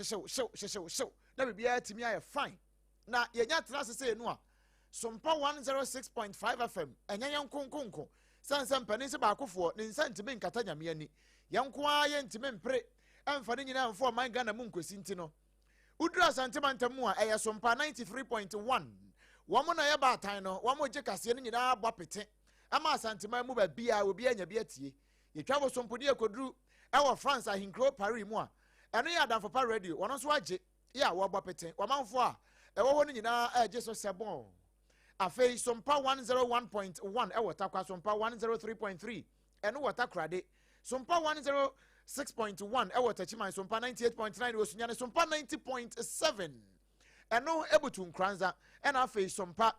show na bibia timi aye fine na yenya tena sese no a SOMPA 106.5 FM enya yankonkonko sansa mpani se baakofo ne nsantime nkata nyame ani yanko a yentime mpre amfa ne nyina amfo man Ghana mu nkosi ntino udura santima ntamu a eye SOMPA 93.1 womo na ye baatan no womo je kase ne nyina abɔ pete ama santima mu ba bia obi anya bia tie yetwa bo sompodi ekoduru ewo France ahinkro Paris mu a eno ya danfopa radio wono so age ya wo bɔ pete womanfo a ewo ho ne nyina age so sebon afei SOMPA 101.1 ewo takwa SOMPA 103.3 eno wota krade SOMPA 106.1 ewo tachiman SOMPA 98.9 wosunya ne SOMPA 90.7 eno ebutu nkranza ena afei SOMPA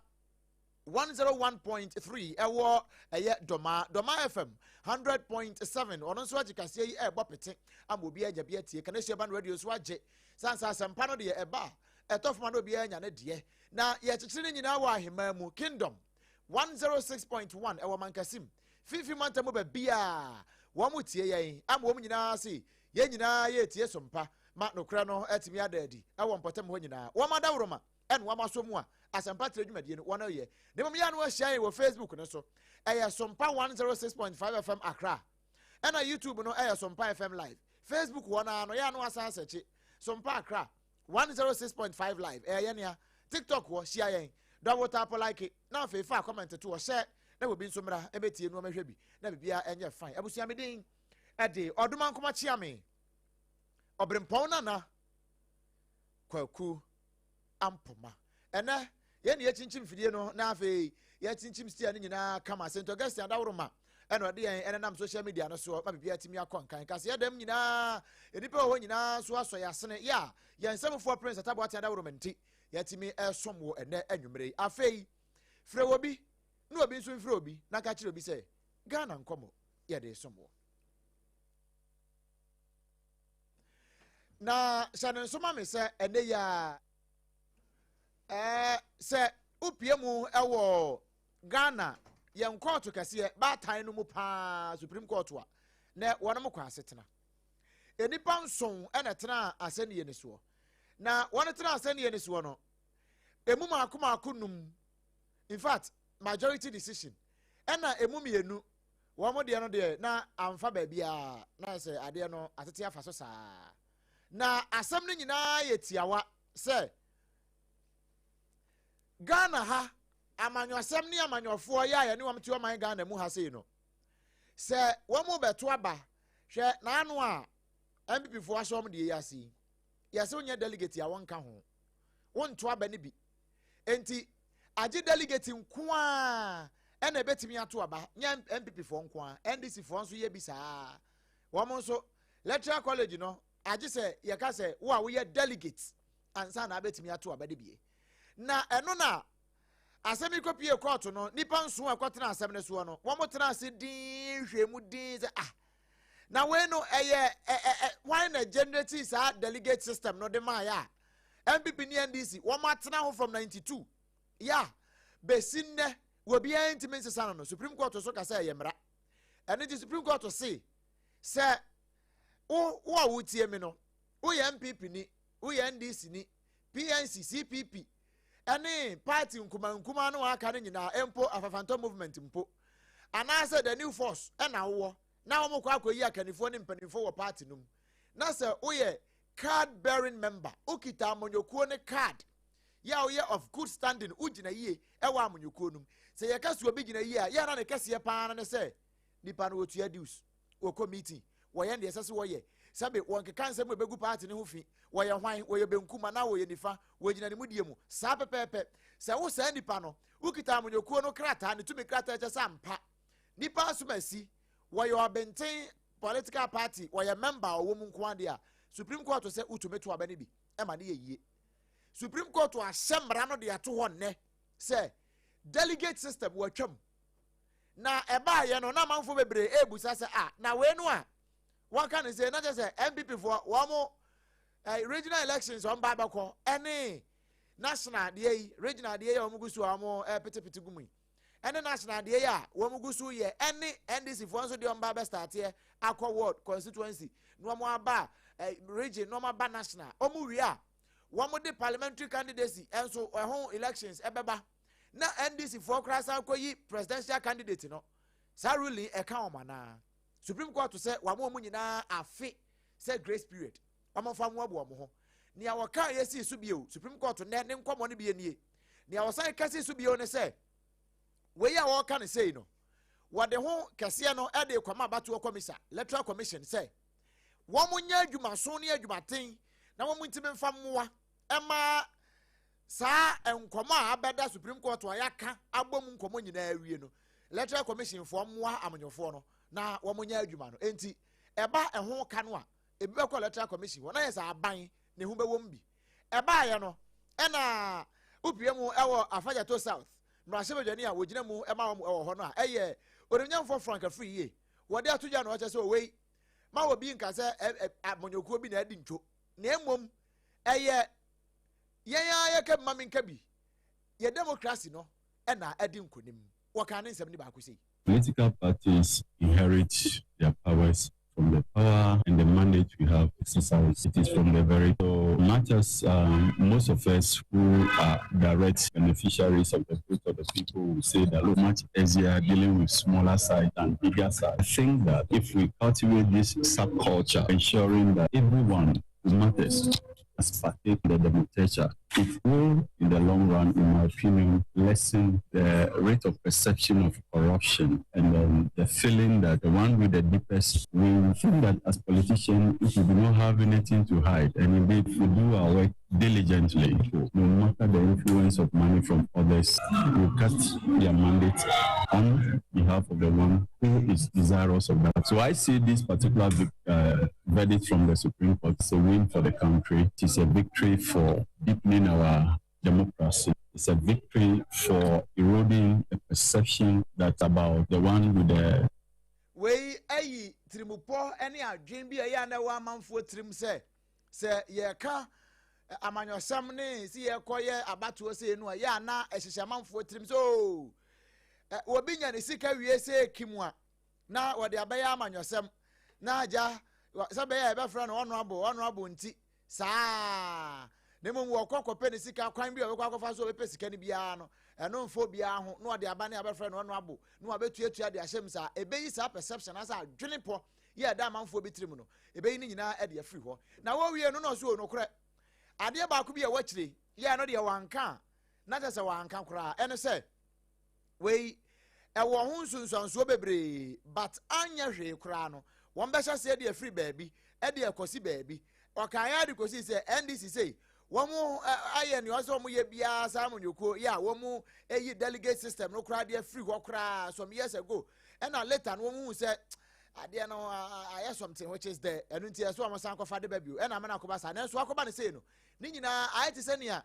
101.3 ewo eye doma FM 100.7 ono so agikase yi ebo pete amobi agya bia tie kana hye ban radio so age sansa sempa no de eba etofuma no bia nya ne de na ye chichire nyina wa ahema mu Kingdom 106.1 ewo mankasim fifi mantamu ba bia wo mu tie yen ama wo nyina se ye nyina ye tie SOMPA ma nokra no atimi adadi ewo mpotem ho nyina wo madawroma en wo masomu a asempa tredwumadie no wona ye ne mom ya no ahia wo Facebook no so eye SOMPA 106.5 FM Accra ena YouTube no eye SOMPA FM live Facebook wona no ya no asan seche SOMPA Accra 106.5 live eye ne TikTok wo hia yen double tap like it na fe fa comment to wo share na wo bi nso mra ebetie no mahwe bi na bibia enye fine abusia medin ede odomankoma KYEAME OBREMPONG na KWUKU AMPOMAH ene ye ne yachinchim fidie no na afi yachinchim stia ne nyina kama St. Augustine adawroma ene ode yen ene nam social media no so ma bibia timi akonkan kase yadam nyina enipa ho nyina so aso yasene ya yensemfo prince atabo ati adawroma nti yatimi esomwo ene anwumre afei frɛ obi no obi nso frɛ obi na ka kire obi sɛ Ghana nkomo ye de somwo na shanen so ma me sɛ ene ya se upiemu ewo Ghana yen court kase ba tan no mu pa Supreme Court wa na wonom kwa asetena enipa nson ena tena aseni ne so na won tena aseni ne so no emu makomakonum in fact majority decision ena emu mienu wo mo de no de na amfa ba bia na se ade no atete afa so saa na asem no nyina yetiawa se Ghana ha amanyosem ni amanyofo ya ye ni wamti o man Ghana mu ha sei no se womu beto aba hwe na anu a MPP fo asom de yasi yase onye delegate ya wonka ho wonto aba ne bi enti age delegate nko a ena betimi ato aba nya MPP fo nko a NDC fo nso ye bi saa womu nso electoral college no age se ye ka se wo a wo ye delegate ansa na betimi ato aba de bi na eno na asemi kopie court no nipa nso akotena asem ne so no wo motena ase din hwemu din ze na we no why na generate sa delegate system no de ma ya MPP ni NDC wo matena ho from 92 ya besinne wo bia intime nsesa no Supreme Court so ka say yemra ene di Supreme Court say wo wutie me no wo ye MPP ni wo ye NDC ni PNC CPP any party nkuma no aka ne nyina empo afafanto movement mpo anase the new force na wo na wo mko akoyi akanifo ne mpanifo wo party num na se oye card bearing member ukita amonyokuo ne card ya oye of good standing ugina yie ewa amonyokuo num se ye kaso obi gina yie a ya na ne kase pa na ne se nipa no otua dues wo committee wo ye ne sese wo ye sabe wonke kanse mu begu party ne ho fi wo ye hwan wo ye benkuma na wo ye nifa wo gina ne mudie mu sa pepepe se wo sa nipa no ukita amonyokuo no krata ne tumi krata che sampa nipa asumasi wo ye obenten political party wo ye member wo mu nko ade a Supreme Court say utumeto aba ne bi e ma ne yie Supreme Court asemra no de ato ho ne say delegate system wo atwam na eba ye no na manfo bebre ebusa say na we no a one can say not just MPP for one more regional elections on Babako any national day regional day or Mugusu amo pete gumi any national day ya Womugusu ye any NDC for also the on Baba start here Aqua Ward constituency no more aba region no ba national omu wi a womo de parliamentary candidacy enso ehon elections ebeba na NDC for krasa koyi presidential candidate no sa ruling e ka omana Supreme Court to say wamo mu nyina afe say grace period omofa mo abo mo ho nia waka yesi su bio Supreme Court ne nkomo ne bi anie nia wosan kasi su bio ne say we ya wo ka ne say no wade ho kase no e de kwama bato commission electoral commission say womo nya adwuma so ne adwumaten na womo ntime mfa moa ema sa enkomo abeda Supreme Court ayaka abom nkomo nyina awie no electoral commission for moa amanyofo no na womo nya adwuma no enti eba eho ka no a ebi be ko electoral commission wona yesa aban ne hu be wom bi eba ye no ena upiemu ewo Afajato South mrasebedwani a wogina mu ema wo ewo ho no a eye oremnyamfo Frank free ye wode atugya no wache se owei ma wo bi nka se amonyokuo bi na adi ntwo na emom eye ye ke mami nka bi ye democracy no ena adi nkonim wo kan nsem ni ba ko sei. Political parties inherit their powers from the power and the mandate we have exercised. It is from the very so much as most of us who are direct beneficiaries of the fruit of the people will say that look much easier dealing with smaller size and bigger size. I think that if we cultivate this subculture, ensuring that everyone who matters as partake in the democracy, it will, in the long run, in my opinion, lessen the rate of perception of corruption and the feeling that the one with the deepest, we think that as politicians, if we do not have anything to hide, and indeed if we do our work diligently, no matter the influence of money from others, we cut their mandate on behalf of the one who is desirous of that. So I see this particular verdict from the Supreme Court as a win for the country. It is a victory for deepening our democracy. It's a victory for eroding the perception that's about the one with the way ayi trimupo any adwen bi ayi na wa manfo trim se ye ka amanyosam ne si ye koye abatuo se no ya na ehihye manfo trim so obi nya ne sika wie se kimwa na wode abaya amanyosam na aja sabe ya be fra no ono abo nti saa nemu wo kokopɛ ne sika kwan bi obekɔ akɔfa so obepɛ sika ne bia no ɛno mfo bia ho no ɔde aba ne abɛfrɛ no ɔno abo no abetuatua de ahyem saa ebeyi saa perception asa adwene pɔ yɛ da manfo bitirim no ebeyi ne nyinaa ɛde afiri hɔ na wo wie no no so no korɛ ade ba ko bi a wakyire yɛ no de wanka na kyɛ sɛ wanka koraa ɛno sɛ wei ɛwɔ ho nsunsuanso bebree but anya hwee koraa no wɔn bɛhyɛ sɛ de afiri baabi ɛde akɔsi baabi ɔkaaya de kɔsi sɛ NDC say womu aye ni oso mu ye bia samu nyoko ya womu eyi delegate system no kra de free ho kra some years ago and later no womu say ade no aye something which is there enu ntia so am san kofa de ba bio and amana koba sa na so akoba ne say no ni nyina aye te se ne a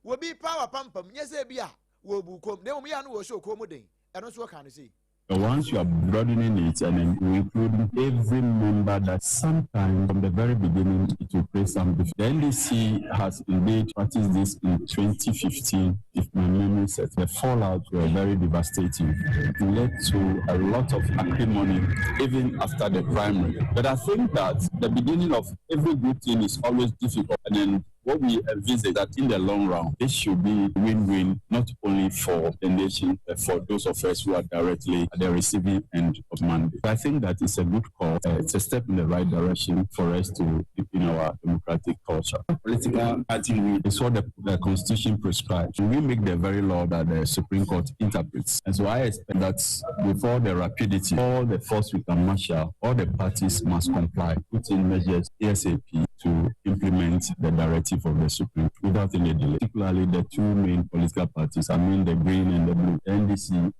wo bi power pampam nye se bia wo bu kom ne mu ya no wo show kom den enu so ka no say. Once you are broadening it and including every member that sometime from the very beginning it will create some difference. The NDC has indeed practiced this in 2015, if my memory serves. The fallout were very devastating. It led to a lot of acrimony even after the primary. But I think that the beginning of every good thing is always difficult. And then what we envisage that in the long run, this should be win-win, not only for the nation, but for those of us who are directly at the receiving end of mandate. I think that it's a good call. It's a step in the right direction for us to deepen our democratic culture. Political party is what the Constitution prescribes. We make the very law that the Supreme Court interprets. And so I expect that with all the rapidity, all the force we can marshal, all the parties must comply, put in measures ASAP to implement the directive of the Supreme Court without any delay. Particularly the two main political parties, I mean the Green and the Blue, NDC.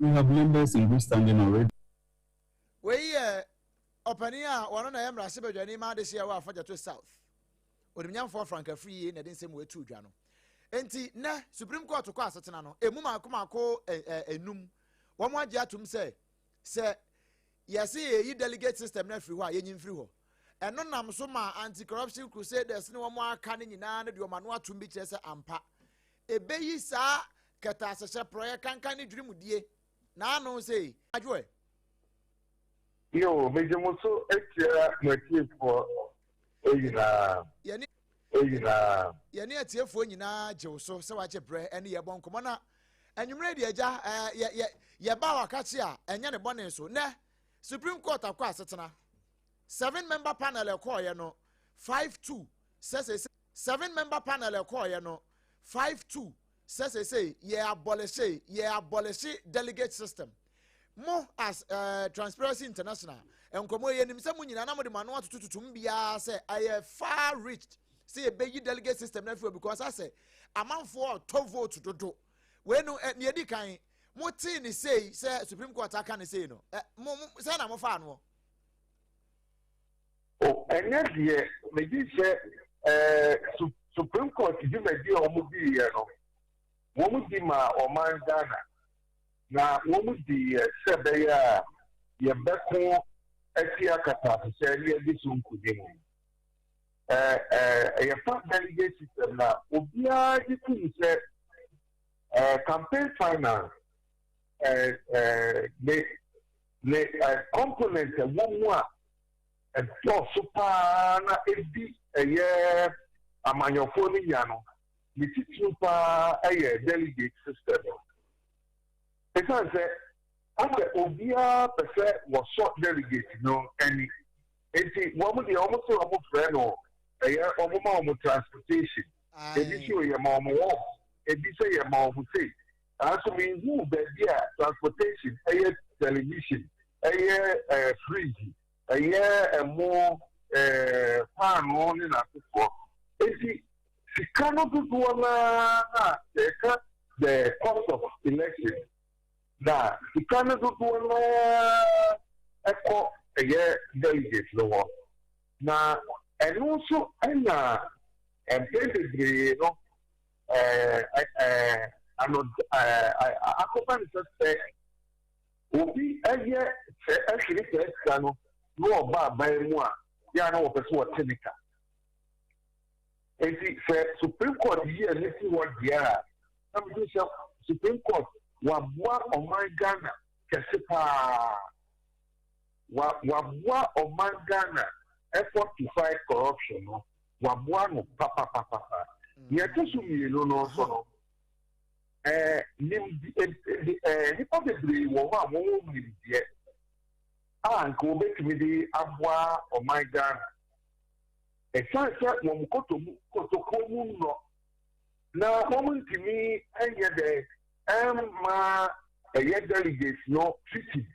We have members in good standing already. We openia one na emra sebedwani ma de sia wa Afajato South. Odimnyamfo Frank free na den sem we tu dwa no. Enti na Supreme Court ko asetena no emu makomako enum. Wo mo agye atum se yesi yi delegate system na free ho a yenyim free ho. Eno nam so ma anti-corruption crusaders ne womo aka ne nyina ne de omano atum bi kire se ampa ebeyi saa keta asese project kankan ne dwirimudie na anu sei adwoe yo mejemoso etia motie for yɛne atiefoɔ nyinaa gyew so sɛ wagye berɛ ɛne yɛbɔ nkɔmmɔ na anwummerɛ de agya yɛba wakakye a ɛnyɛ ne bɔne so nɛ Supreme Court akɔ asetena 7-member panel ɛkɔɔyɛ no 5-2 sɛ 7-member panel ɛkɔɔyɛ no 5-2 sɛ yɛ abolish delegate system mo as Transparency International nkɔmmɔ yɛ nim sɛ mo nyinaa na mo de ma no atotototom biara sɛ ɛyɛ far reached sɛ yɛbɛyi delegate system na afiri because asɛ amanfoɔ ɔtɔ vote dodo wei no ne yɛdi kan mo tee ne sei sɛ Supreme Court aka ne sei no sɛ na mo fa no ɛnyɛ deɛ medi sɛ Supreme Court di madi a ɔmo di yɛ no wɔn di ma ɔman Ghana na wɔn di sɛ bɛyɛ a yɛbɛko ɛti akata sɛ ne yɛde so nkudi mu yɛfa delegate system na obiara gye tum sɛ campaign finance ne component ɛwɔ mu a ɛdɔɔso paa na ebi ɛyɛ amanyɔfoɔ no nya no ne titiri paa ɛyɛ delegate system ɛsan sɛ asɛ obiara pɛ sɛ wɔsɔ delegate no ani eti wɔn deɛ wɔn sɛ wɔn frɛ no ɛyɛ wɔn ma wɔn transportation ebi sɛ yɛ ma wɔn wɔ ebi sɛ yɛ ma wɔn se aso mi hu baabi a transportation ɛyɛ television ɛyɛ fridge ɛyɛ ɛmo paano ne n'asofoɔ eti sika no dodoɔ naa ɛka the cost of election na sika no dodoɔ naa ɛkɔ ɛyɛ delegate no wɔ na ɛno nso ɛna mpɛn bebree no akɔba ne sɛ obi ɛyɛ sɛ ɛhwere sɛ sika no na ɔba aban mu a yɛa na wɔpɛ sɛ wɔte ne ka enti sɛ Supreme Court yi ɛne si hɔ deɛ a na mede sɛ Supreme Court waboa ɔman Ghana kɛse paa waboa ɔman Ghana effort to fight corruption no waboa no papapapapa yɛto so mmienu no nso no nipa bebree wɔ hɔ a wɔwɔ nimdeɛ a nka wɔbɛtumi de aboa ɔman Ghana ɛsiane sɛ wɔn kotokuo mu nnɔ na wɔn ntumi nyɛ dɛ ɛmma ɛyɛ delegates no treaty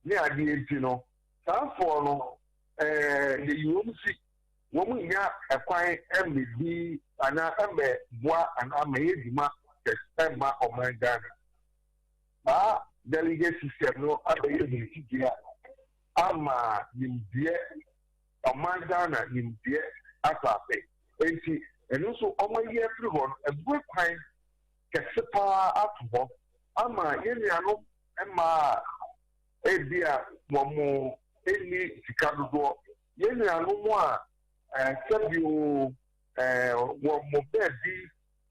ne adeɛ nti no saafoɔ no yɛyi wɔn si wɔn nya ɛkwan mmɛdi anaa mmɛboa anaa mmɛyɛ dwuma ɛmma ɔman Ghana saa delegate system no abɛyɛ nimdeɛ ama nimdeɛ ɔman Ghana nimdeɛ asaase enti ɛno nso ɔmo yi afiri hɔ no ɛbue kwan kɛse paa ato hɔ ama yɛn nuanom mmaa ebi a wɔn ɛni sika dodoɔ yɛn nuanom a sɛbio wɔn baabi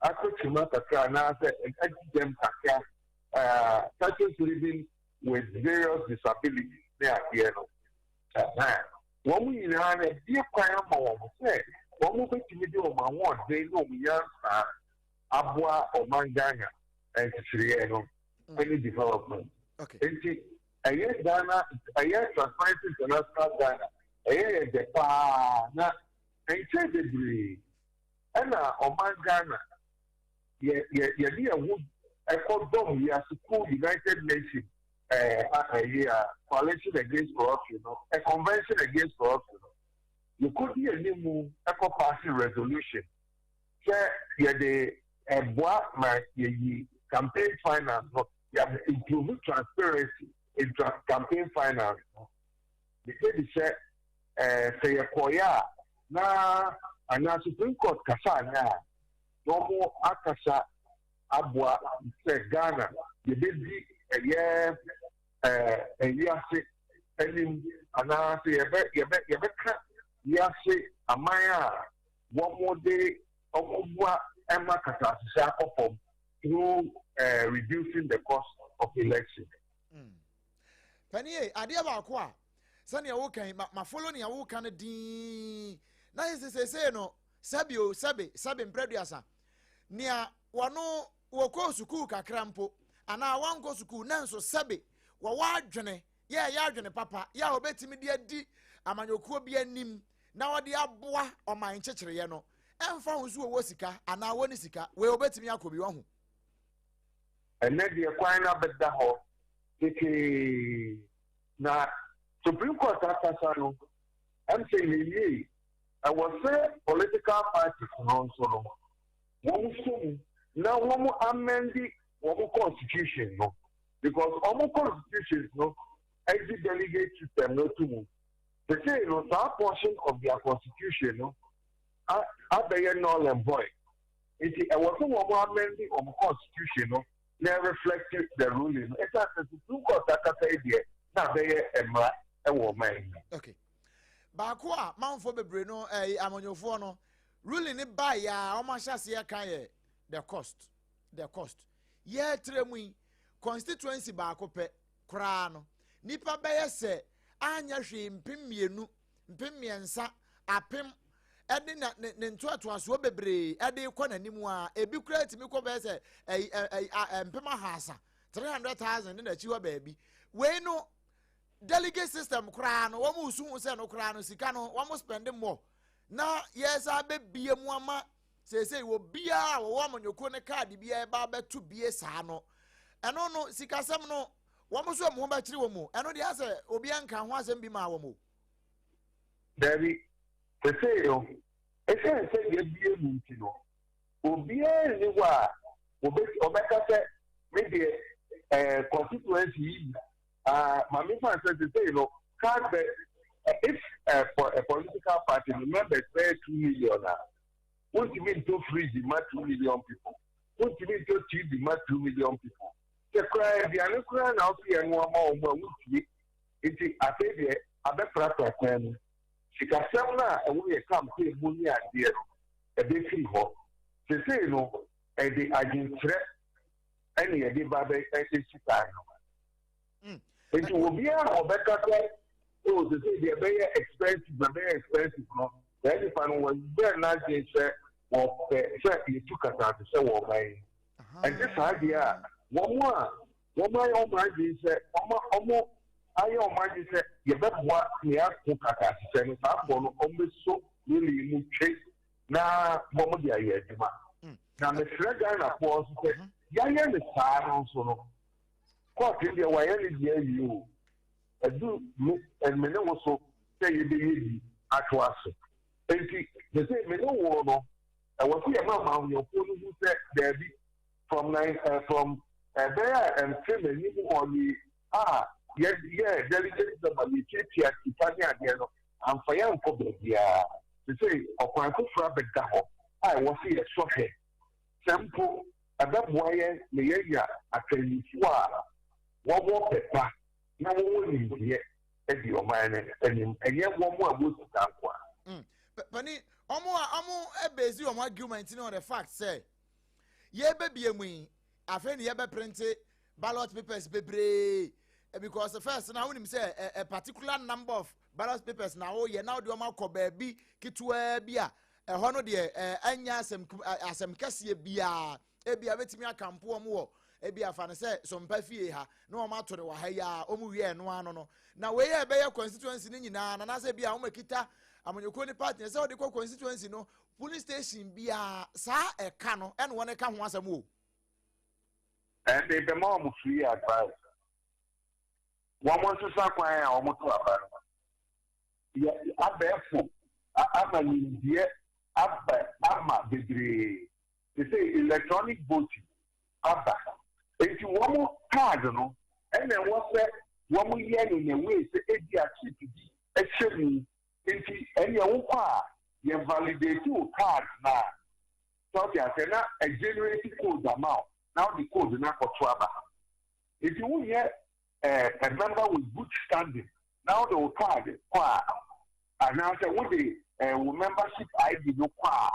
akɔtuma kakra anaasɛ ɛgyɛm kakra certain living with various disabilities ne adeɛ no wɔn nyinaa na ebie kwan ama wɔn sɛ wɔn bɛtumi de wɔn ahoɔden na wɔn nyansa aboa ɔman Ghana nhyehyɛeɛ no ɛne development nti ɛyɛ Ghana ɛyɛ Transparency International Ghana ɛyɛ yɛ dɛ paa na nkyɛn bebree ɛna ɔman Ghana yɛde ɛho ɛkɔ dɔm wiase kuu United Nations Coalition Against Corruption no a Convention Against Corruption no yɛkɔdi animu ɛkɔ passing resolution sɛ yɛde ɛboa ma yɛyi campaign finance no yɛde improve transparency in campaign finance no de sɛ sɛ yɛkɔyɛ a na anaa Supreme Court kasa anya a na ɔmo akasa aboa sɛ Ghana yɛbɛdi ɛyɛ wiase anim anaasɛ yɛbɛka wiase aman a wɔn de ɔmoboa ɛma kasasesa akɔ fam through reducing the cost of election. Paniye adeɛ baako a sɛnea wokan ma follow nea woka no din na yɛ no sabi mpreduasa nia wano wokɔ sukuu kakra mpo ana wanko sukuu nanso sabi wa adwene ya adwene papa ya obetimi de adi amanyokuo bi anim na wode aboa ɔman kyekyereye no ɛmfa ho so wo sika ana woni sika we obetimi akobi wo ho ene de kwan na bedda ho tete na Supreme Court akasa no am say ye I was say political parties no so no wo so na wo amend wo constitution no because our constitution no exit delegate system no to they say no that portion of their constitution no are they null and void. It is was one amending of constitution no never reflected the ruling. It's a Supreme Court that say there now they a woman. Okay. Bakwa manfo bebre no amanyofo no ruling ni ba ya o ma hyase ya kan ye the cost ye tremu constituency ba akopɛ kra no nipa bɛyɛ sɛ anya hwe mpemienu mpemiensa apem ɛde na ne ntoatoaso bebree ɛde kɔ nanimu a ebi kura timi kɔ bɛyɛ sɛ mpema hasa 300,000 ne na chi hɔ baabi we no delegate system kra no wɔn usu hu sɛ no kra no sika no wɔn spend more na yɛsa bebie mu ama sɛ wo bia wo amanyoko ne card bia ba betu bie saa no ɛno no sikasɛm no wɔn so mo ba kyiri wɔ mu ɛno de asɛ obi anka ho asɛm bi ma wɔ mu David say yo say ye bie mu nti no obi ni wa obeka sɛ me de constituency my me fan say you know card if for a political party members pay 2 million won't you mean to free the 2 million people won't you mean to cheat the 2 million people the cry the anukra now see and one more week it's I say there I bet for a she can sell now and we come to money idea a bit free hot they say you know and the agent threat any a baby and it will be a better oh they say they're very expensive no then if I was very nice they say of you took us out to say what my and this idea one more oh my is almost I imagine say you better what me ask to kaka say no sa for almost so really mu check na mo dia ye djuma na me frega na for so say ya ye ne sa no so no ko tin dia wa ye ne dia you edu me and me no so say you be yi atwa so enti they say me no wo no I was here mama your phone who said there be from there and film you on the delegate the military Italian no and for young public yeah they say upon to for the gaho I was here so here simple about why me ya ateliwa what paper na wo ni here e di o man and ye wo mo abusu tankwa pani omo ebezi omo argument no the fact say ye bebie mu afa ni ye be print ballot papers bebre because first now we say a particular number of ballot papers now ye now do ma ko baabi kitwa bia ho no de anya asem kase bia ebia betimi akampo omo wo ebia fa ne say sompa fie ha na o ma to de wa ha ya omo wie no ano no na we ye be ye constituency ni nyina na say bia o makita amanyoko ni party say o de constituency no police station bia sa e ka no e no won ka ho asem o and they be more free advice one want to say kwan a omo to aba ya abefo amani die ama bedre they say electronic voting aba if you want card no and then what say one mo ye ni we say e di achip di e chemi enti any won kwa ye validate your card na so they say na a generate code amount now the code na for aba if you hear a member with good standing now the card kwa and now say what the membership ID no kwa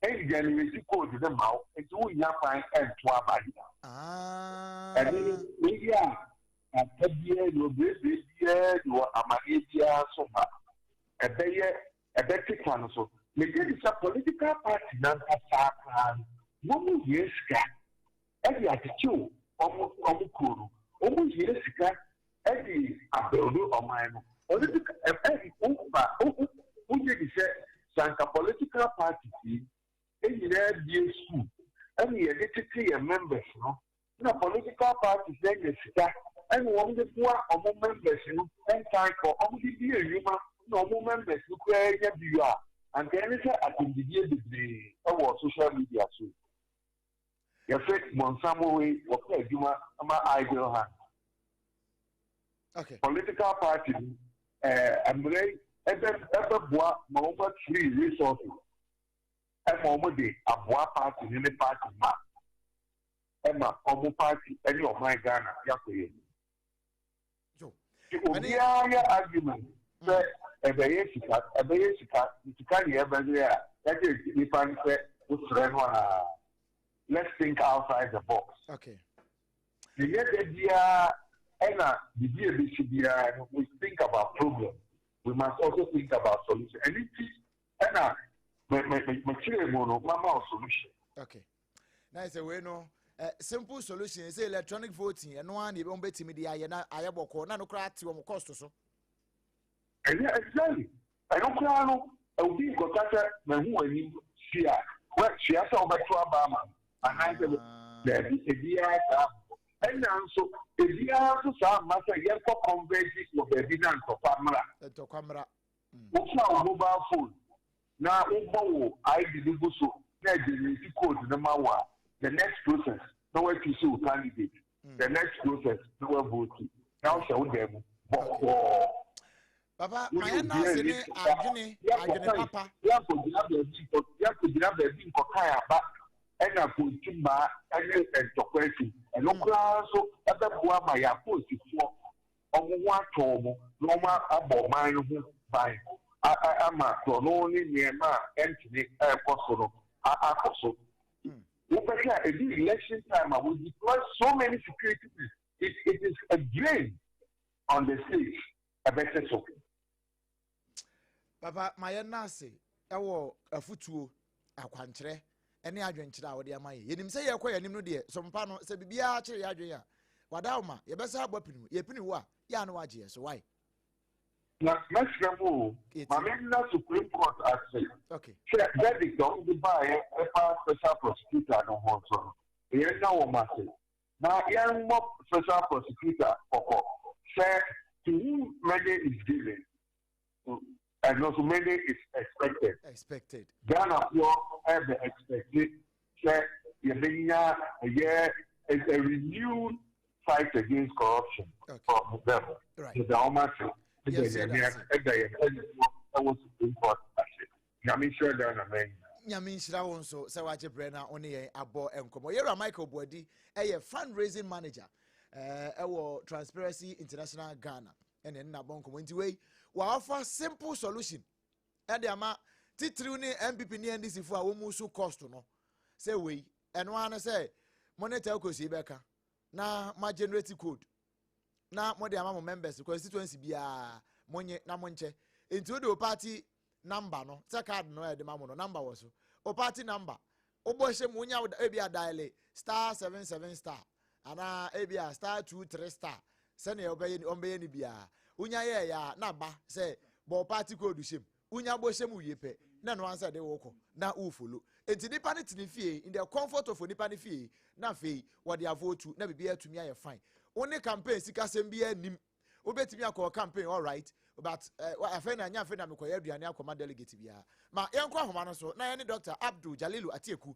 and generate code the amount and you hear fine and to aba and media APPIAH your baby your amadia so a beye better can so. Me get is a political party now. Woman yes, every attitude, Omukuru, Omu yes, every Abelu or mine. Every Uba, who did say, Sanka political party, and you have the school, and you identity members, no? No political parties, then the star, and one the poor or members, and time for only be a human, no more members, who create you are. And then I can give the social media too. You fake Monsamo way, okay, you are my ideal hand. Okay. Political party, I'm ready, ever bois, Moma 3 resources. And Moma day, a bois party in the party, ma. Emma, Omo party, any of my Ghana, Yakoye. So, any argument. A basic, you can't ever there. That is, if I'm let's think outside the box. Okay. The idea, we think about problems. We must also think about solutions. And it is, mama solution. Okay. Nice way no. Simple solution is electronic voting. And no one even bet me the ayaboko. No crack to cost so. Exactly. I don't know. I will be in contact with who I need to well, she has over to Obama. And I said, there is a dear. And also, a dear to some master, yes, for converting of the evidence of Pamela. What's our mobile phone? Now, I did so. The code the Mawa. The next process, nowhere to sue candidate. The next process, nowhere voting. Now, show them. Papa, my Agene Papa. You have to grab the thing for Kaya, and I put Timba and Tokwesi. And no class of other Guamaya post for one tomo, no more about mine by I'm a only near my Anthony Apostle. Also, over here, at the election time, I will deploy so many security. It is a drain on the stage. A better so. Papa, my nasi, a futu, a quantre, any adventure out there. My, you didn't say you're quite no dear. Some panel said, be actually AGYA. Wadauma, you best have weapon, you penny wa, ya no AGYA, so why? Not much more. My men not Supreme Court, I say. Okay. That is don't buy a special prosecutor no more. Here now, Master. Now, young mob special prosecutor, say to whom money is given. And also money is expected. Expected. Ghana will have expected that is a renewed fight against corruption from them. Right. The Almighty. Yes, Nyamisha also Sawache Brenna only abo enkomo. Yera Michael Bodi, a fundraising manager. Transparency International Ghana. And then Nabonko went away. We offer simple solution. And the ama titruni MPP ni ndisi for awumusu cost no. Say we and one say monitor ko sibeka na ma generate code. Na mo de ama members constituency bia monye na monche. Into the party number no. Say card no e de ma no number was so. O party number. Obo hye munya ebia dial *77* ana ebia *23*. Sene obeye ni bia. Unya ye ya na ba say bo party code shem. Unya bo shem uyepe. Na no answer de woko na u follow. Enti nipa ne tini fie in the comfort of nipa ne fie na fie what they vote na bibia tumi aye fine. Only campaign sika sem bia nim. Obetimi akọ campaign all right but afa na nya afa na mekoya aduane akoma delegate bia. Ma yenko ahoma no so na ye ne Dr. Abdul Jalilu Atieku.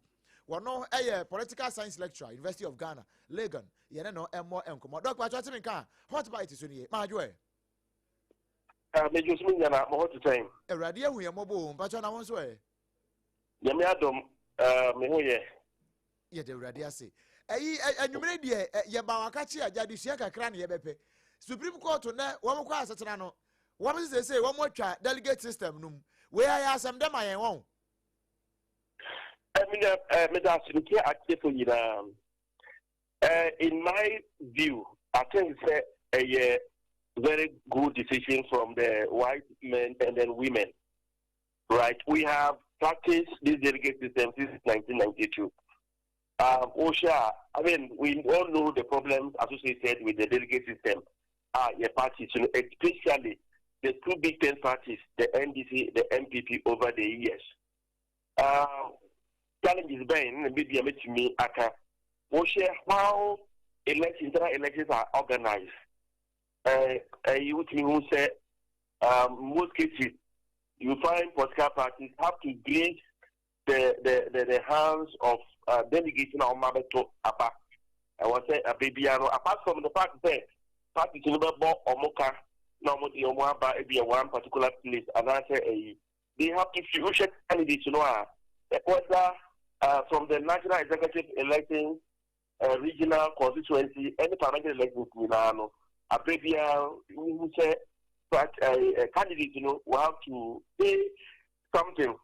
Wono political science lecturer University of Ghana Legon ye ne no emo enkomo. Dr. Atwati menka hot bite so ni ma adwo e. Me just mean na mo hot time. Erade ahu ye mobo mpacho na won so e. Yami adom me ho ye. Ye de erade ase. Anwumere de ye ba wakachi ajade sua kakra na ye bepe. Supreme Court na wo mo kwa asetena no. Wo mo say wo mo twa delegate system num. We are asem dem ayen won. Me da sinke akye for yina. In my view, I think it's a very good decision from the white men and then women. right? We have practiced this delegate system since 1992. OSHA, I mean, we all know the problems associated with the delegate system. Your parties, especially the two big 10 parties, the NDC, the MPP, over the years. Challenges being maybe to me, OSHA, how internal elections are organized. You would say, most cases, you find political parties have to grease the hands of delegates in our mother to APA. I was saying a baby, apart from the fact that parties in the board or Moka, normally one particular place, and I say they have to choose candidates, whether from the national executive elections, regional constituency, any parliamentary elections, a baby, who say that a candidate, will have to pay something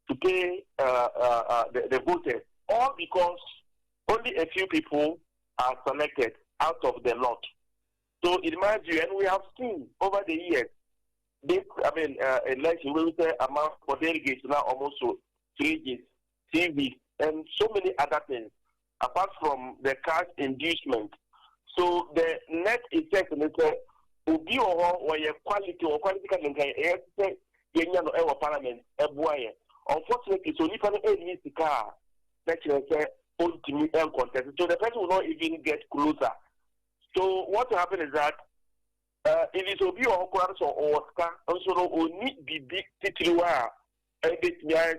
to pay the voters, all because only a few people are selected out of the lot. So in my view, and we have seen over the years, this, election, we will say amount for delegates now almost 3 years, TV, and so many other things, apart from the cash inducement. So the net effect is that Ubi or your quality can parliament, unfortunately, so if an needs the car, that you say, ultimately contest. So the person will not even get closer. So what will happen is that if it's Obi or Kwans or Oscar, also only be big titular, a bit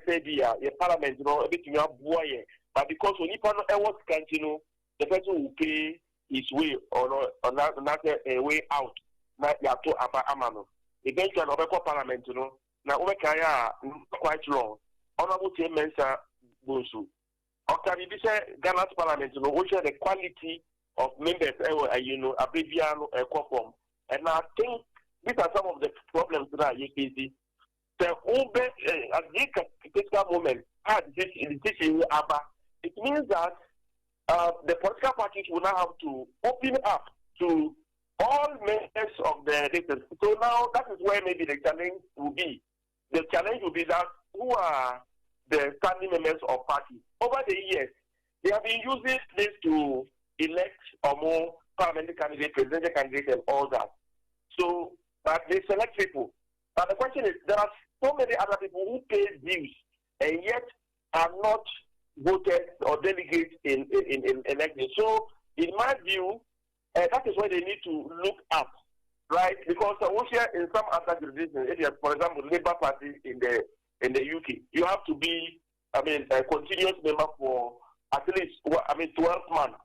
say the parliament, a bit boy, but because when you was continue, the person will pay his way or not a way out. Not to Upper Amano. Eventually, Obeko Parliament, now Obekaya quite long. Honorable Mensa Bunsu. After this Ghana's Parliament, which are the quality of members, Abbreviano, Quorum. And I think these are some of the problems that you see. The Ube, at this particular moment, had this in ABBA. It means that the political parties will now have to open up to all members of the elections. So now that is where maybe the challenge will be. The challenge will be that who are the standing members of parties. Over the years, they have been using this to elect or more parliamentary candidates, presidential candidates, and all that. So, but they select people. But the question is, there are so many other people who pay dues and yet are not voted or delegates in elections. So, in my view, that is why they need to look at, right? Because in some other jurisdictions, for example, Labour Party in the UK, you have to be, a continuous member for at least, 12 months,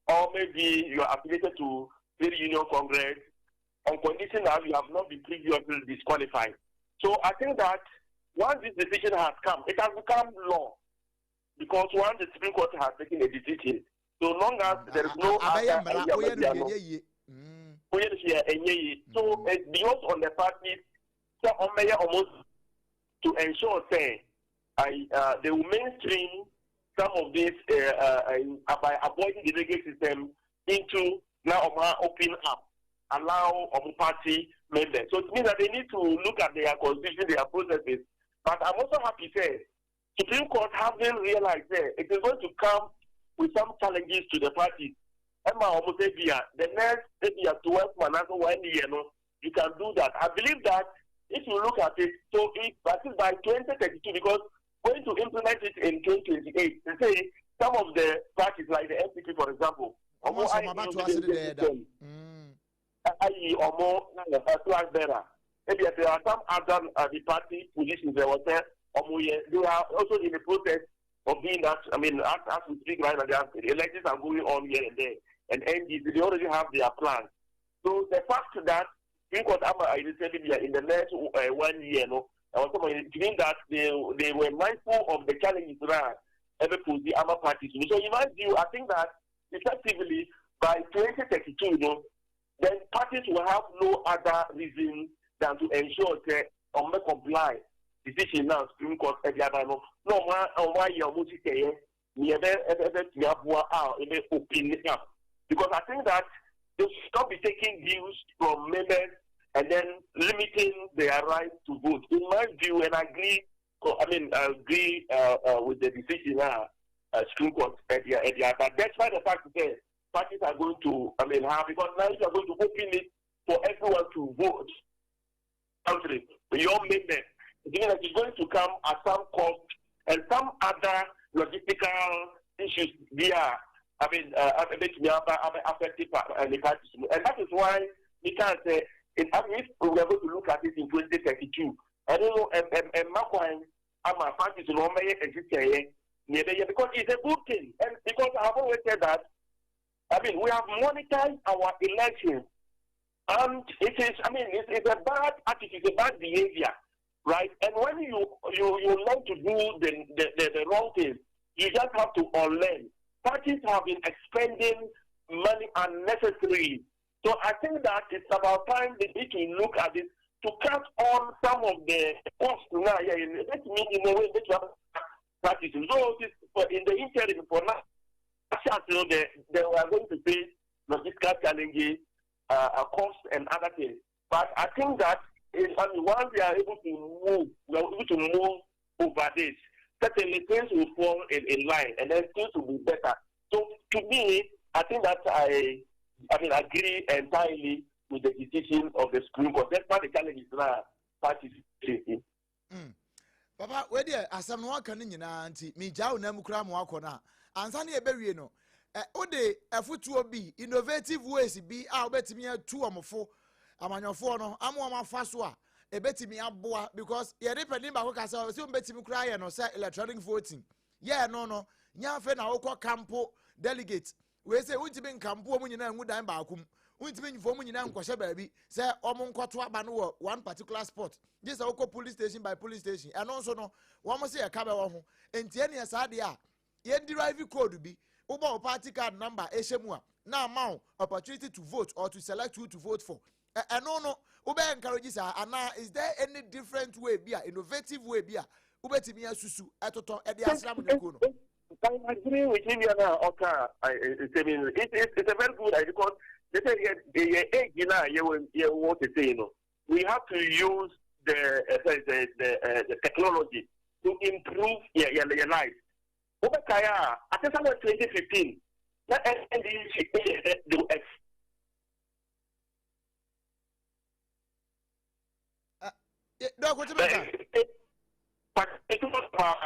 or maybe you are affiliated to Trade Union Congress on condition that you have not been previously disqualified. So I think that once this decision has come, it has become law, because once the Supreme Court has taken a decision, so long as there is no other so it belongs on the parties almost to ensure they will mainstream some of this by avoiding the delegate system into now open up, allow party members. So it means that they need to look at their constitution, their processes. But I'm also happy to say Supreme Court having realized that it is going to come with some challenges to the parties. The next 12 months, 1 year, you can do that. I believe that if you look at it, so that is by 2032, because going to implement it in 2028, they say some of the parties like the MPP, for example, there are some other the party positions they were there. They are also in the process of being that. As we speak right now, the elections are going on here and there, and NDC, they already have their plans. So the fact that in the next 1 year, meaning that they were mindful of the challenges that every the other parties. So in my view, I think that effectively by 2032, then parties will have no other reason than to ensure that comply decision now Supreme Court every other no why you almost say open up, because I think that they should not be taking views from members and then limiting their right to vote. In my view, and I agree agree with the decision Supreme Court at the but despite the fact that parties are going to have, because now you are going to open it for everyone to vote. Country, your amendment, it's going to come at some cost and some other logistical issues via affected the parties, and that is why we can say if we are going to look at it in 2032. I don't know, and my parties no because it's a good thing, and because I have always said that we have monitored our elections, and it's a bad attitude, it's a bad behavior, right? And when you learn to do the wrong thing, you just have to unlearn. Parties have been expending money unnecessarily. So I think that it's about time they need to look at it to cut on some of the costs now. Let me in a way that you have practices. So in the interim for now, they are going to face logistical challenges, costs and other things. But I think that once we are able to move over this, certainly things will fall in line, and then things will be better. So to me, I think that I agree entirely with the decision of the Supreme Court. That's why the challenge is now parties facing. Papa, where there asam no aka ni nyina nti me jaw na mukura mo akona ansa na ebewie no ode afutuo bi innovative ways bi a obetimi atu omfo amanyofo no amo mafa so a ebetimi aboa because ye depending ba ko ka say o betimi kura ye no say electronic voting yeah no nya fe na wokọ campo delegate we say untimi nkampo mu nyina ngu dan ba akum untimi nyifo mu nyina nkwhye baabi say omo nkoto aba no wo one particular spot this wokọ police station by police station and also no wo mo say e ka be wo ho entie ne sa de a ye drive code bi ubo party card number ehemu a na amount opportunity to vote or to select who to vote for no ube encourage say ana is there any different way bi a innovative way bi a ubetimi asusu etoto e de asram nyako no. I agree with him now. Okay, it's a very good idea because they say you want to say, we have to use the technology to improve your life. Over Kaya, I think somewhere 2015, that But it was all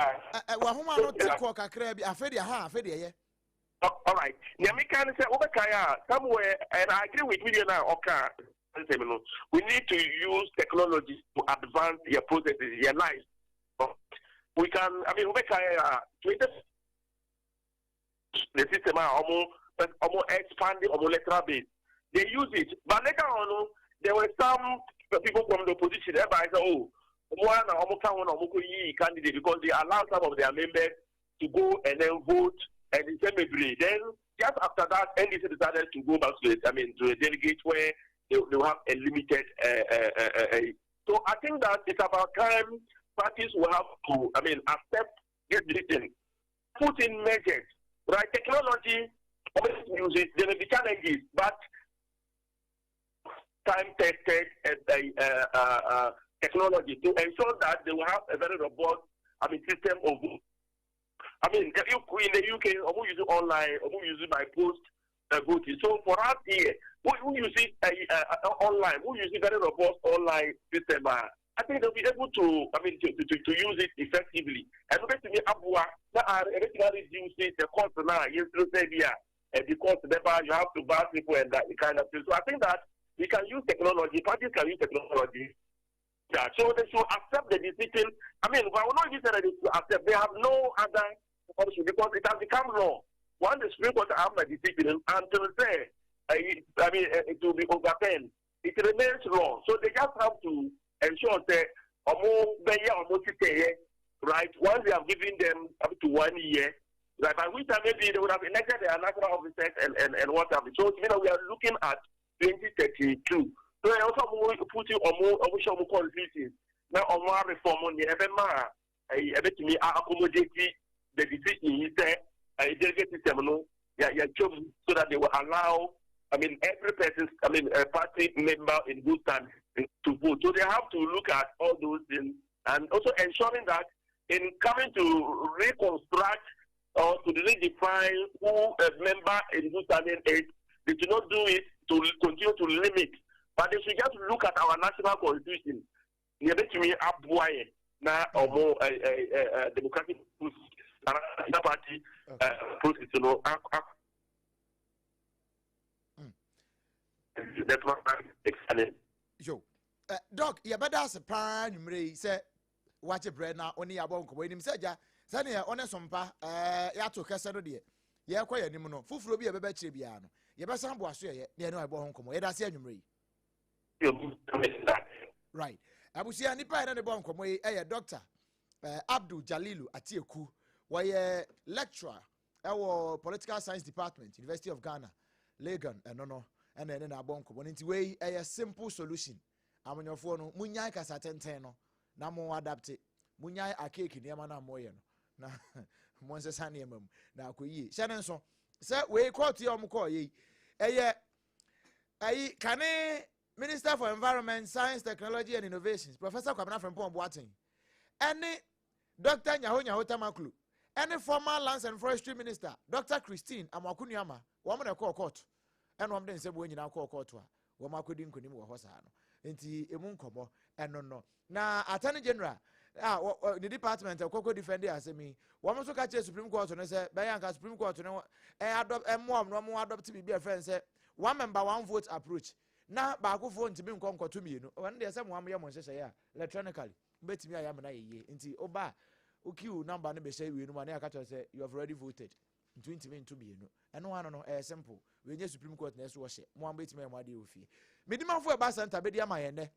right. Nyamikan say Obakaya somewhere, and I agree with you now. Okay, we need to use technology to advance your processes, your life. We can. Obakaya the system almost expanding letter base. They use it, but later on, there were some people from the opposition. Everybody said, candidate because they allow some of their members to go and then vote and assembly. Then just after that, NDC decided to go back to the delegate where they will have a limited. So I think that it's about time parties will have to accept this decision, put in measures, right? Technology, use it. There will be challenges, but time tested technology to ensure that they will have a very robust system of vote. If in the UK, we use it online, we use it by post voting. So for us here, we use it online. We use it very robust online system. I think they'll be able to to use it effectively. And basically, reduce the cost now. The cost thereby you have to buy people and that kind of thing. So I think that we can use technology. Parties can use technology. Yeah, so they should accept the decision. But we're not even saying to accept. They have no other option because it has become law. Once the Supreme Court have a decision, until say it will be overturned, it remains law. So they just have to ensure that right? Once they have given them up to 1 year, right? By which time maybe they would have elected their national officers and what have you. So we are looking at 2032. So I also put you on more confusion. Now on more reform on the me accommodate the decision he said a delegate system so that they will allow every person a party member in good time to vote. So they have to look at all those things and also ensuring that in coming to reconstruct or to redefine who a member in 2008. They should not do it to continue to limit, but they should just look at our national constitution. Na more democratic party process, you know. That's what I'm excited. Yo, Doc, you better as a pan, you may say, watch a bread now, only about when him said, Sanya, on a SOMPA, Yato Cassano, dear. Yeah, quite a nimino, full be a baby chibiano. You better some was here, near no born come, that's the right. I will see any part of the bomb come away, Doctor Abdul Jalilu Atieku, why lecturer, our political science department, University of Ghana, Legon, and no. And then a bonk one into way a simple solution. I'm on your phone, Munyai Casatenteno, Namo adapted, Munyai a cake in Yamana Moyen. Na Monses Hanium, now Kuyi. Shannon so, sir, we quote your Mukoyi. Can Minister for Environment, Science, Technology and Innovations, Professor Kwabena from Boating, any Dr. Nyahonya Hotamaklu, any former Lands and Forestry Minister, Dr. Christine Amakunyama, woman of court. And one day said when you now call Cotua, Wama couldn't couldn't was Inti Emunkomo, and no. Now, Attorney General, the department of Coco Defender as me, one also catch a Supreme Court and say, Bayanka Supreme Court, you know, adopt and more, no more adopt to be a friend, say, one member, one vote approach. Now, Baku phone to be conquer to me, one day someone says, yeah, electronically, bet me I am an ye, Inti Oba, Uku number, never say, we know, my say, you have already voted. 20 men to be, you know, and no one no simple. We just Supreme Court next wash it. One bit me my deal fee. Medima for a bass and tabedia my ende.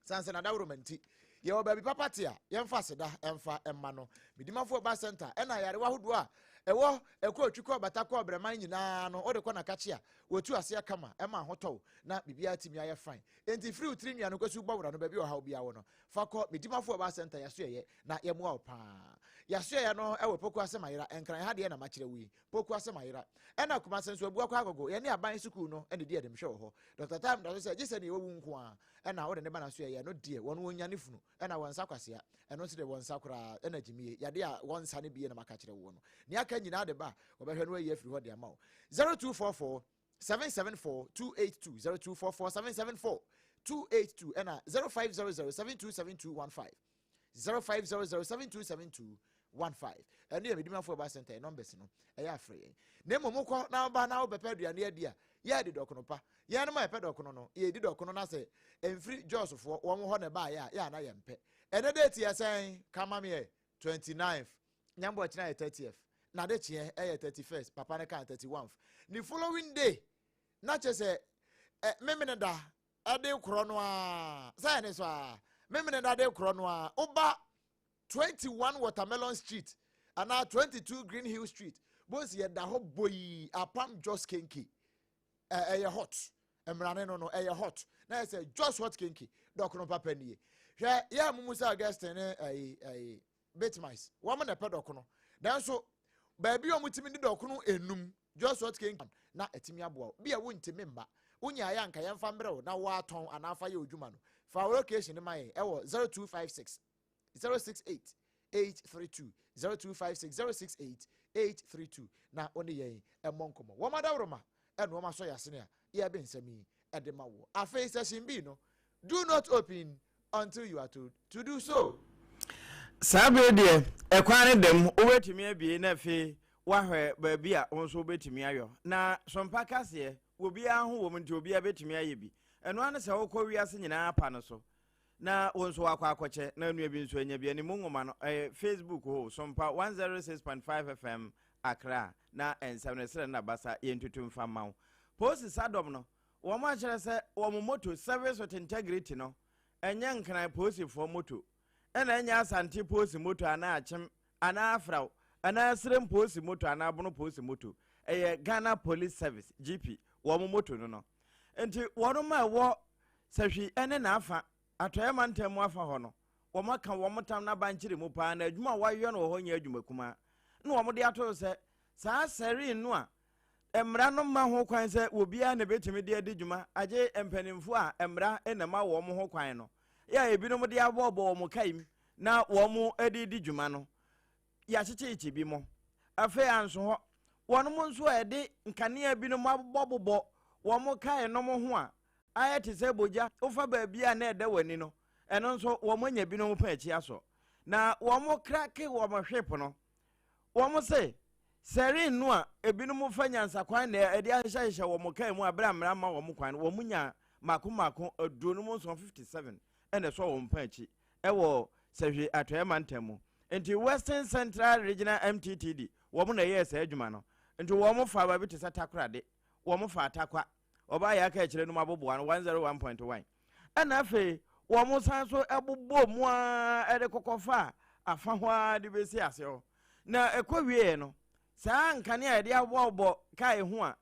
Sans another romantic. Your baby papa tia, young faster, and fa and mano. Medima for a bass center, and I had a wahudwa. A war, a quote you call, but I call Bremine, no, or the corner catch ya. Were two as ya come, Emma Hoto, not be to me, I fine. And the fruit 3 years, no go to bow on the baby or how be our no. For caught Medima for a bass center, yesterday, not your more pa. Yashe no ewe poku asemaira enkran ha de na machire wi poku asemaira ena kuma senso abu akwa agogo ye ne aban school no ene de dem hwe ho Dr. Time da so say ne wewu nko a ena wo de ne bana so ye no de won wonya ne funu ena wonsa kwasea eno se de wonsa kura ena jimie yade a wonsa ne biye na makachire wo no ne aka nyina de ba obehwe no ye afiri ho de ama wo 0244 774 282 0244 774 282 ena 0500 727215 0500 727215 and you medima for ba center numbers no e ya free na momoko na ba na obepa aduane adia ya di dokono pa ya na ma epe dokono no ye di dokono na se emfiri josofo wo ho ne ba ya na yempe ene date ya sen kama me 29th nyambo china 30th na de chie 31st papa ne kan 31th the following day na che se memene da ade kro no a sai ne so a memene da de kro no a oba 21 Watermelon Street and now 22 Green Hill Street. Both ye da ho boy APAM just kinky. Hot. Emrane no hot. Now say just hot kinky. Doc no papa ni. Ya mumusa guest a bit mice. Woman a pedok no. Then so baby o mutimi ni doc no enum just hot kinky. Na etimi aboa. Bi a wonti memba. Unya ya nka yemfa mbrɛ na wa ton anafa ye odwuma no. Fa location ni mai 0256 068 832 0256 068 832 na oni yen emonkomo wo madawroma eno wo maso yasene a ye be nsami edema wo afa session bi no do not open until you are told to do so. Sabe de ekwan dem obetimi abie na fe wahwe ba bi a wonso obetimi ayo na sompa kase obi ahu wo mnti obi abetimi aye bi eno ane se wo kɔ wiase nyina apa no so na wonso akwa akɔche na anu bi nso anya bi ani mungoma no Facebook ho SOMPA 106.5 FM Accra na ensamnesere na basa yentutum famaw post sadom no wo ma kyerɛ sɛ wo moto service with integrity no enya nkran post for moto ena enya asante post moto ana achem ana afraw ana asrem post moto ana abono post moto Ghana Police Service GP wo moto no enti wono ma wo sahwi ene na afa atoyama ntemu afa ho no wo maka wo motam na banchire mu pa na adwuma wayo no ho nya adwuma kuma na wo mode ato se saa sari no a emra no ma ho kwan se obia na betimi de adwuma age empanimfo a emra enema wo mo ho kwan no ya ebinom de abobo wo mo kaim na wɔn di dwuma no yɛakyekyekye bi mo afei anso hɔ wɔn mo nso ɛde nkanea binom abobɔ wɔn kae no mo ho a ayɛ te sɛ bogya wofa baabi a na ɛda w'ani no ɛno nso wɔn anya binom pa akyi aso na wɔn krake wɔn hwep no wɔn se sɛrin no a ebinom fa nyansakwan na ɛde ahyehyɛ wɔn kae mu abere amara ma wɔn kwan wɔn nya mako aduonu mu nso 57 ɛna so wɔn pa akyi ɛwɔ sɛhwe atoyɛma ntam mu nti Western Central Regional MTTD wɔn na ɛyɛ sɛ adwuma no nti wɔn fa baabi te sɛ takorade wɔn fa atakwa ɔbaa yɛ aka akyerɛ no mu aboboa no 101.1 ɛna afei wɔn san so ɛbobɔ mu a ɛde kɔkɔfa afa ho a de bɛsi ase hɔ na ɛkɔ wie no saa nkanea ɛde abɔbɔ kae ho a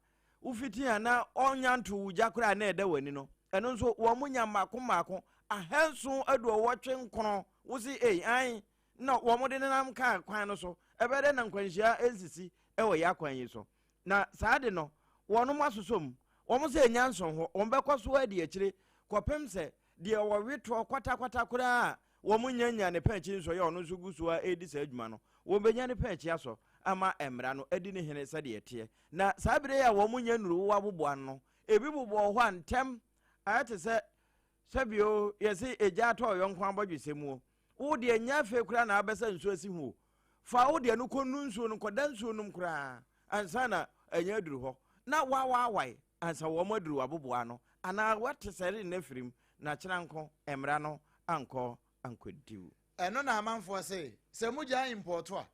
wofiti a na ɔnya nto wugya koraa na ɛda w'ani no ɛno nso wɔn nya mako ahanso aduɔwɔtwe nkono wosi an na wɔn de nenam kaa kwan no so ɛbɛdɛ na nkwanhyia nsisi ɛwɔ yɛ akwan yi so na saa de no wɔn mo asosom wɔn sɛ nya nson hɔ wɔn bɛkɔ so adi akyire kɔpem sɛ deɛ wɔwetoɔ kwata koraa wɔn nya ne pɛnkyi nso yɛ ɔno nso gu so a ɛdi saa adwuma no wɔn bɛnya ne pɛnkyi aso ama mmara no adi ne hene sɛdeɛ ɛteɛ na saa bere a wɔn nya nnuruwo aboboa no ebi bobɔ hɔ a ntɛm ayɛ te sɛ sɛbio yɛsi egya atɔ yɔnko abɔdwesɛ mu wo deɛ nya afei koraa na abɛsɛ nsuo asi ho fa wo deɛ no kɔnu nsuo no kɔda nsuo nom koraa ansa na ɛnya aduru hɔ na wawae ansa wɔn aduru aboboa no anaa wɔte sɛre ne firim na kyerɛnko mmara no ankɔdiw ɛno na amanfoɔ sɛ mogya impɔto a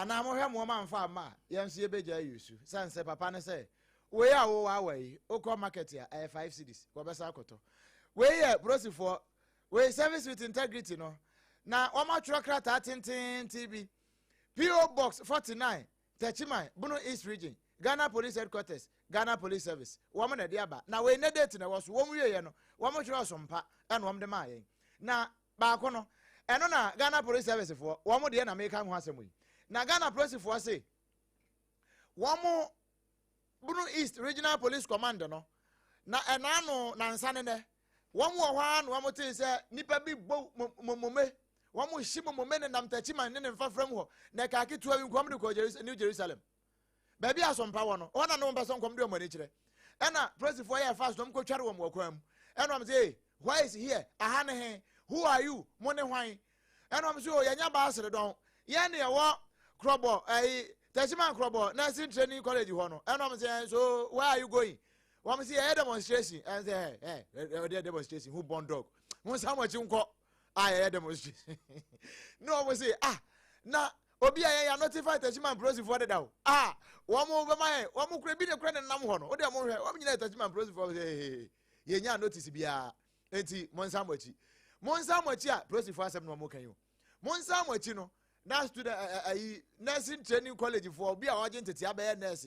anaa mohwɛ mo ma mfa ama yɛn so yɛbɛgya yusu san sɛ papa ne sɛ wei a wo wawa yi okɔ market a ɛyɛ 5 cedis wɔbɛsa akɔtɔ wei yɛ brosifoɔ wei service with integrity no na wɔma twerɛ krataa tententen bi PO Box 49 Techiman Bunu East Region Ghana Police Headquarters Ghana Police Service wɔn na de aba na wei ne date na wɔ so wɔn wie yɛ no wɔn twerɛ SOMPA ɛna wɔn de ma yɛn na baako no ɛno na Ghana Police Service foɔ wɔn de na meka ho asɛm yi na Ghana Police foɔ say wɔn Bunu East Regional Police Command no na ɛna no na nsane ne wɔn wɔ hɔ a na wɔn te sɛ nipa bi bɔ momome wɔn hyi momome ne nam Techiman ne mfafram hɔ na kaaki tuwa bi nkɔm de kɔ New Jerusalem baabi a SOMPA wɔ no wɔn na no mpɛ sɛ nkɔm de wɔn ani kyerɛ ɛna polisifoɔ yɛ fast wɔn kɔtware wɔn wɔ kwan mu ɛna wɔn say why is he here aha ne he who are you mo ne hwan ɛna wɔn say o yɛnya baasere dɔn yɛn ne yɛwɔ krɔbɔ Techiman krɔbɔ nursing training college hɔ no ɛna wɔn say so where are you going wɔn say yɛ demonstration ɛna say ɛyɛ demonstration who born dog wɔn say wɔn akyi nkɔ yɛ demonstration no wɔn say na obi a yɛ notify Techiman polisifoɔ deda o wɔn bɛma yɛ wɔn kura bi ne kura ne nam hɔ no o de wɔn hwɛ wɔn nyinaa Techiman polisifoɔ sɛ yɛnya notice biara eti monsa mo akyi a polisifoɔ asɛm na wɔn kan yi o monsa mo akyi no na student nursing training college foɔ obi a wɔgye ntete abɛyɛ nurse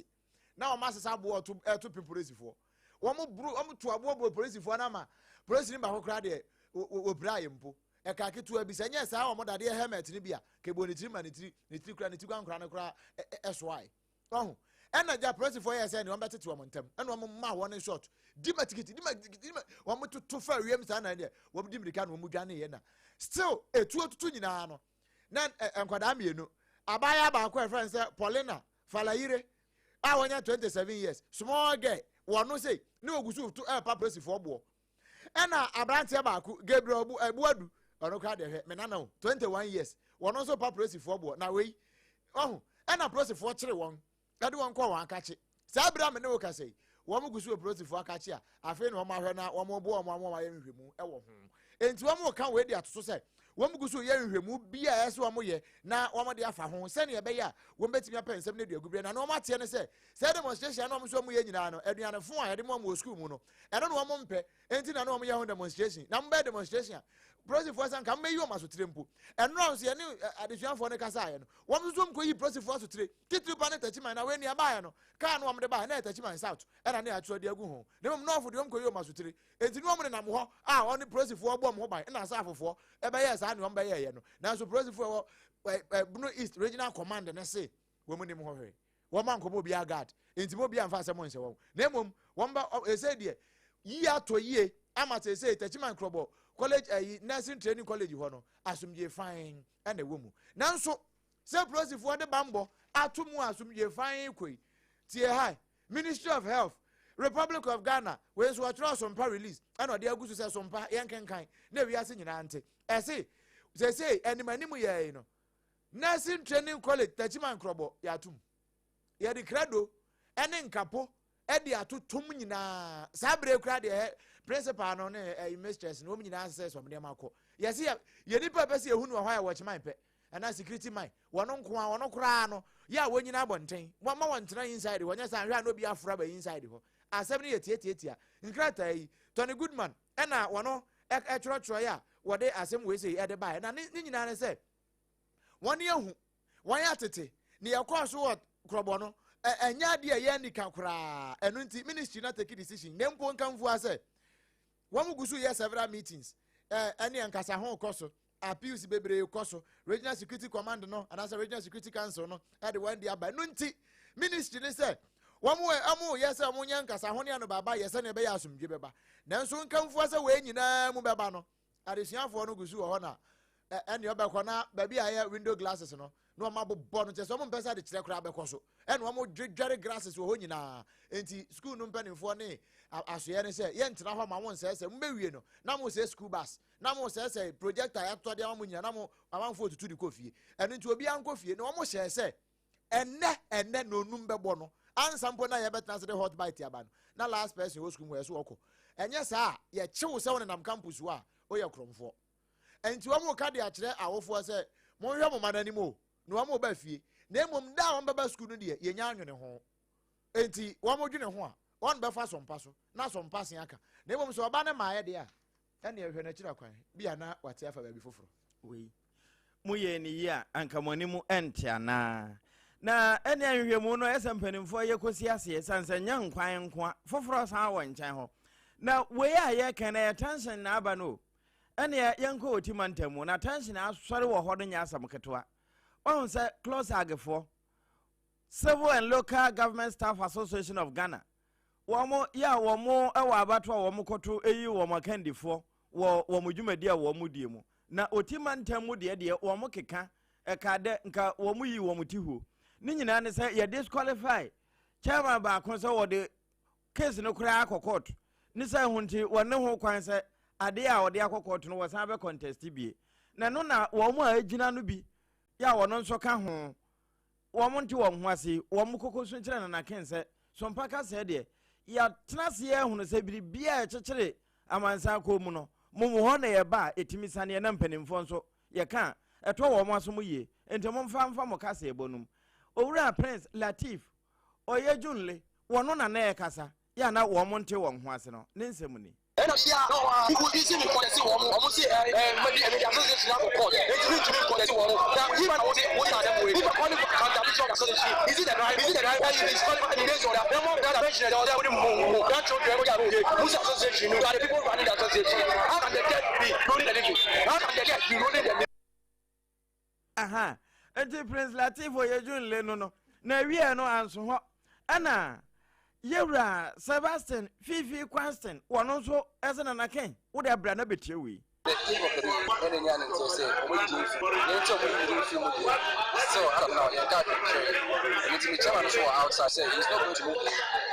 na wɔn asesa aboɔ ɛto pi polisifoɔ wɔn to aboɔ bɔ polisifoɔ na ma polisi ni baako kura deɛ wɔpira yɛ mpo ɛka ketewa bi sɛ nyɛ saa wɔn dadeɛ helmet ni bi a kebo ne tiri ma ne tiri kura ne tiri kwankora ne kura ɛsoae ɔho ɛna gya polisifoɔ yɛ sɛ ne wɔn bɛtete wɔn ntam ɛna wɔn ma wɔn short di ma tikiti wɔn toto fa wiem saa na deɛ wɔn di mirika na wɔn dwane yɛ na still etuo tutu nyinaa no na nkwadaa mmienu abaayewa baako a ɛfrɛ sɛ Paulina Falayire a wɔnyɛ 27 years small girl wɔn no say ne ogusu to ɛpa polisifoɔ boɔ ɛna aberanteɛ baako Gabriel Ebuadu ɔno kra de hwɛ me nana 21 years wɔn nso pa polisifoɔ boɔ na wei ɔho ɛna polisifoɔ kyere wɔn ɛde wɔn kɔ wɔn akakye saa bere ame ne wo kasa yi wɔn gu so polisifoɔ akakye a afei na wɔn ahwɛ na wɔn boɔ wɔn ayɛ nhwɛmu ɛwɔ ho enti wɔn ka wei de atoso sɛ wɔn gu so yɛ nhwɛmu bi a ɛsɛ wɔn yɛ na wɔn de afa ho sɛnea ɛbɛyɛ a wɔn bɛtumi apɛ nsɛm ne de agu bere na wɔn ateɛ ne sɛ demonstration na wɔn nso wɔn yɛ nyinaa no aduanefo a yɛde wɔn wɔ school mu no ɛno na wɔn mpɛ enti na wɔn yɛ ho demonstration na wɔn bɛ demonstration a polisifoɔ sɛ nka mbɛyi wɔn asotire mpo ɛno nso yɛ ne adesuafoɔ ne kasa ayɛ no wɔn nso nkɔ yi polisifoɔ asotire titiri pa ne Techiman na wɔn ni abaayɛ no kaa no wɔn de baayɛ na Techiman south ɛna ne atwerɛ de agu ho ne wɔn nɔɔfo de wɔn nkɔ yi wɔn asotire enti ne wɔn nam hɔ a wɔn ne polisifoɔ bɔ wɔn ho ban ɛna asafofoɔ ɛbɛyɛ saa ne wɔn bɛyɛ yɛ no nanso polisifoɔ wɔ Bunu East Regional Command ne se wɔn nim hɔ hwɛ wɔn man nkɔmɔ obi agad enti mo obi anfa asɛm nhyɛ wɔn na mmom wɔn ba ɛsɛ deɛ yi atɔ yie ama sɛ Techiman krɔbɔ college nursing training college hɔ no asomdwe fine ɛna ɛwɔ mu nanso sɛ polisifoɔ de bambɔ ato mu asomdwe fine kɔi tie ha Ministry of Health Republic of Ghana wey nso wɔtwerɛ SOMPA release ɛna ɔde agu so sɛ SOMPA yɛnkenkan na wiase nyinaa nte ɛse sɛ animanim yɛi no nursing training college Tachima Nkrobo yɛatom yɛde credo ɛne nkapo ɛde atotom nyinaa saa bere kura de principal no ne mistress no nyinaa sɛ som dem akɔ yɛse yɛnipa pɛ sɛ ehunu wɔ hɔ a wɔkyeman pɛ ana security man wɔno nko a wɔno kura no ya wɔnyina bɔnten wɔma wɔntena inside wɔnyɛ sa hwɛ a no bi afra ba inside hɔ asɛm ne yɛtietiatia nkrata yi Tony Goodman ɛna wɔno ɛtwerɛtwerɛ ya wɔde asɛm wei sɛ ɛde bae na ne nyinaa ne sɛ wɔne ahu wɔn atete ne yɛkɔɔ so wɔ Krɔbɔ no ɛnya adeɛ yɛ nika koraa ɛno nti ministry na take decision ne mpo nkamfo asɛ wɔn mu gusu yɛ several meetings ɛne nkasa ho kɔ so appeals bebree kɔ so regional security command no anasa regional security council no ɛde wɔn de aba no nti ministry ne sɛ wɔn mu yɛ sɛ wɔn nyɛ nkasa ho ne ano baba yɛ sɛ ne bɛyɛ asomdwe bɛba nanso nkamfo asɛ wɔn nyinaa mu bɛba no adesuafoɔ no gusu wɔ hɔ na ɛne ɔbɛkɔ na baabi a yɛ window glasses no na wɔn abobɔ no kyɛ sɛ wɔn mpɛ sɛ de kyerɛ koraa bɛkɔ so ɛna wɔn dware glasses wɔ hɔ nyinaa nti school no mpanimfoɔ ne asoɛ ne sɛ yɛntena hɔ ma wɔn nsɛsɛ mbɛwie no na wɔn sɛ school bus na wɔn sɛsɛ projector yɛtɔ de wɔn nyinaa na wɔn amanfoɔ tutu de kɔ fie ɛno nti obi ankɔ fie na wɔn hyɛ sɛ ɛnɛ na onum bɛbɔ no ansa mpo na yɛbɛtena sɛ de hot bite aba no na last person wɔ school mu yɛ so wɔkɔ ɛnyɛ saa yɛkyew sɛ wɔn nam campus hɔ a ɔyɛ krɔmfoɔ nti wɔn ka de akyerɛ awofoɔ sɛ monhwɛ mo ma n'anim o na wɔn ba fie na mmom da wɔn bɛba school no deɛ yɛnya anwene ho nti wɔn dwene ho a wɔn bɛfa SOMPA so na SOMPA sen aka na mmom sɛ ɔba ne maa yɛ deɛ a ɛne ɛhwɛ n'akyiri akwan bi a na wate afa baabi foforɔ wei mo yɛ ne yi a anka mo anim ɛnte anaa na ɛne ahwehwɛ mu no ɛsɛ mpanimfoɔ yɛ kɔsi aseɛ sansa nya nkwan nko a foforɔ san wɔ nkyɛn hɔ na wei a yɛka na yɛ tension na aba no ɛne yɛnkɔ otima ntamu na tension asɔre wɔ hɔ no nyɛ asɛm ketewa ɔhu sɛ close agfoɔ Civil and Local Government Staff Association of Ghana wɔn yɛ a wɔn ɛwɔ abato a wɔn kɔto eyi wɔn akandifoɔ wɔ wɔn dwumadi a wɔn die mu na otima ntamu deɛ wɔn keka ɛka dɛ nka wɔn yi wɔn ti ho ne nyinaa ne sɛ yɛ disqualify chairman baako sɛ wɔde case no koraa akɔ court ne sɛ ho nti wɔne ho kwan sɛ ade a wɔde akɔ court no wɔsan bɛ contest bie na no na wɔn a agyina no bi ya wɔn nso ka ho wɔn nti wɔn ho ase wɔn koko so kyerɛ na ken sɛ SOMPA ka sɛ deɛ ya tena se yɛ hono sɛ biribiara kyekyere amansan kɔ mu no mo hɔ na yɛ ba etimi sane na mpanimfoɔ nso yɛ ka ɛtɔ wɔn aso mu yie enti mo mfa mo ka sɛ ebonum owura Prince Latif ɔyɛ Junle wɔn na na yɛ kasa ya na wɔn nte wɔn ho ase no ne nsɛm ni ɛna bia people isi mi kɔnɛsi wɔn si mɛdi association akɔ court eti mi tumi kɔnɛsi wɔn na yiba na wɔde na dɛm wei nipa kɔni contradiction association is it the right ɛyi is qualified in this order ɛmɔ bi that pension ɛdɛ ɔdɛ mu that children ɛwɔ yàrá oye musa association you are the people running the association how can the dead be rolling the living how can the dead be rolling the living. aha eti Prince Latif ɔyɛ Junle no na wiye no anso hɔ ɛna Yewra Sebastian Fifi Kwanston wɔn nso ɛsɛ na naken wo de abra na betie wi the thing of the day when they are to say we do so I don't know you got the chairman also outside say he's not going to move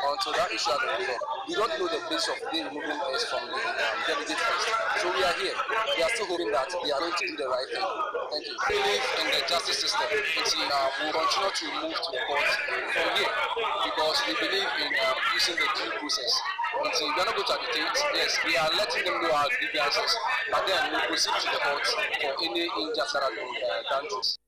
until that issue has been resolved. We don't know the base of the removing is from the delegate first. So we are here. We are still hoping that they are going to do the right thing. Thank you. We believe in the justice system. We continue to move to the courts from here because we believe in using the due process. We are not going to agitate. Yes, we are letting them know our grievances, but then we proceed to the courts for any injustice that has been done to us.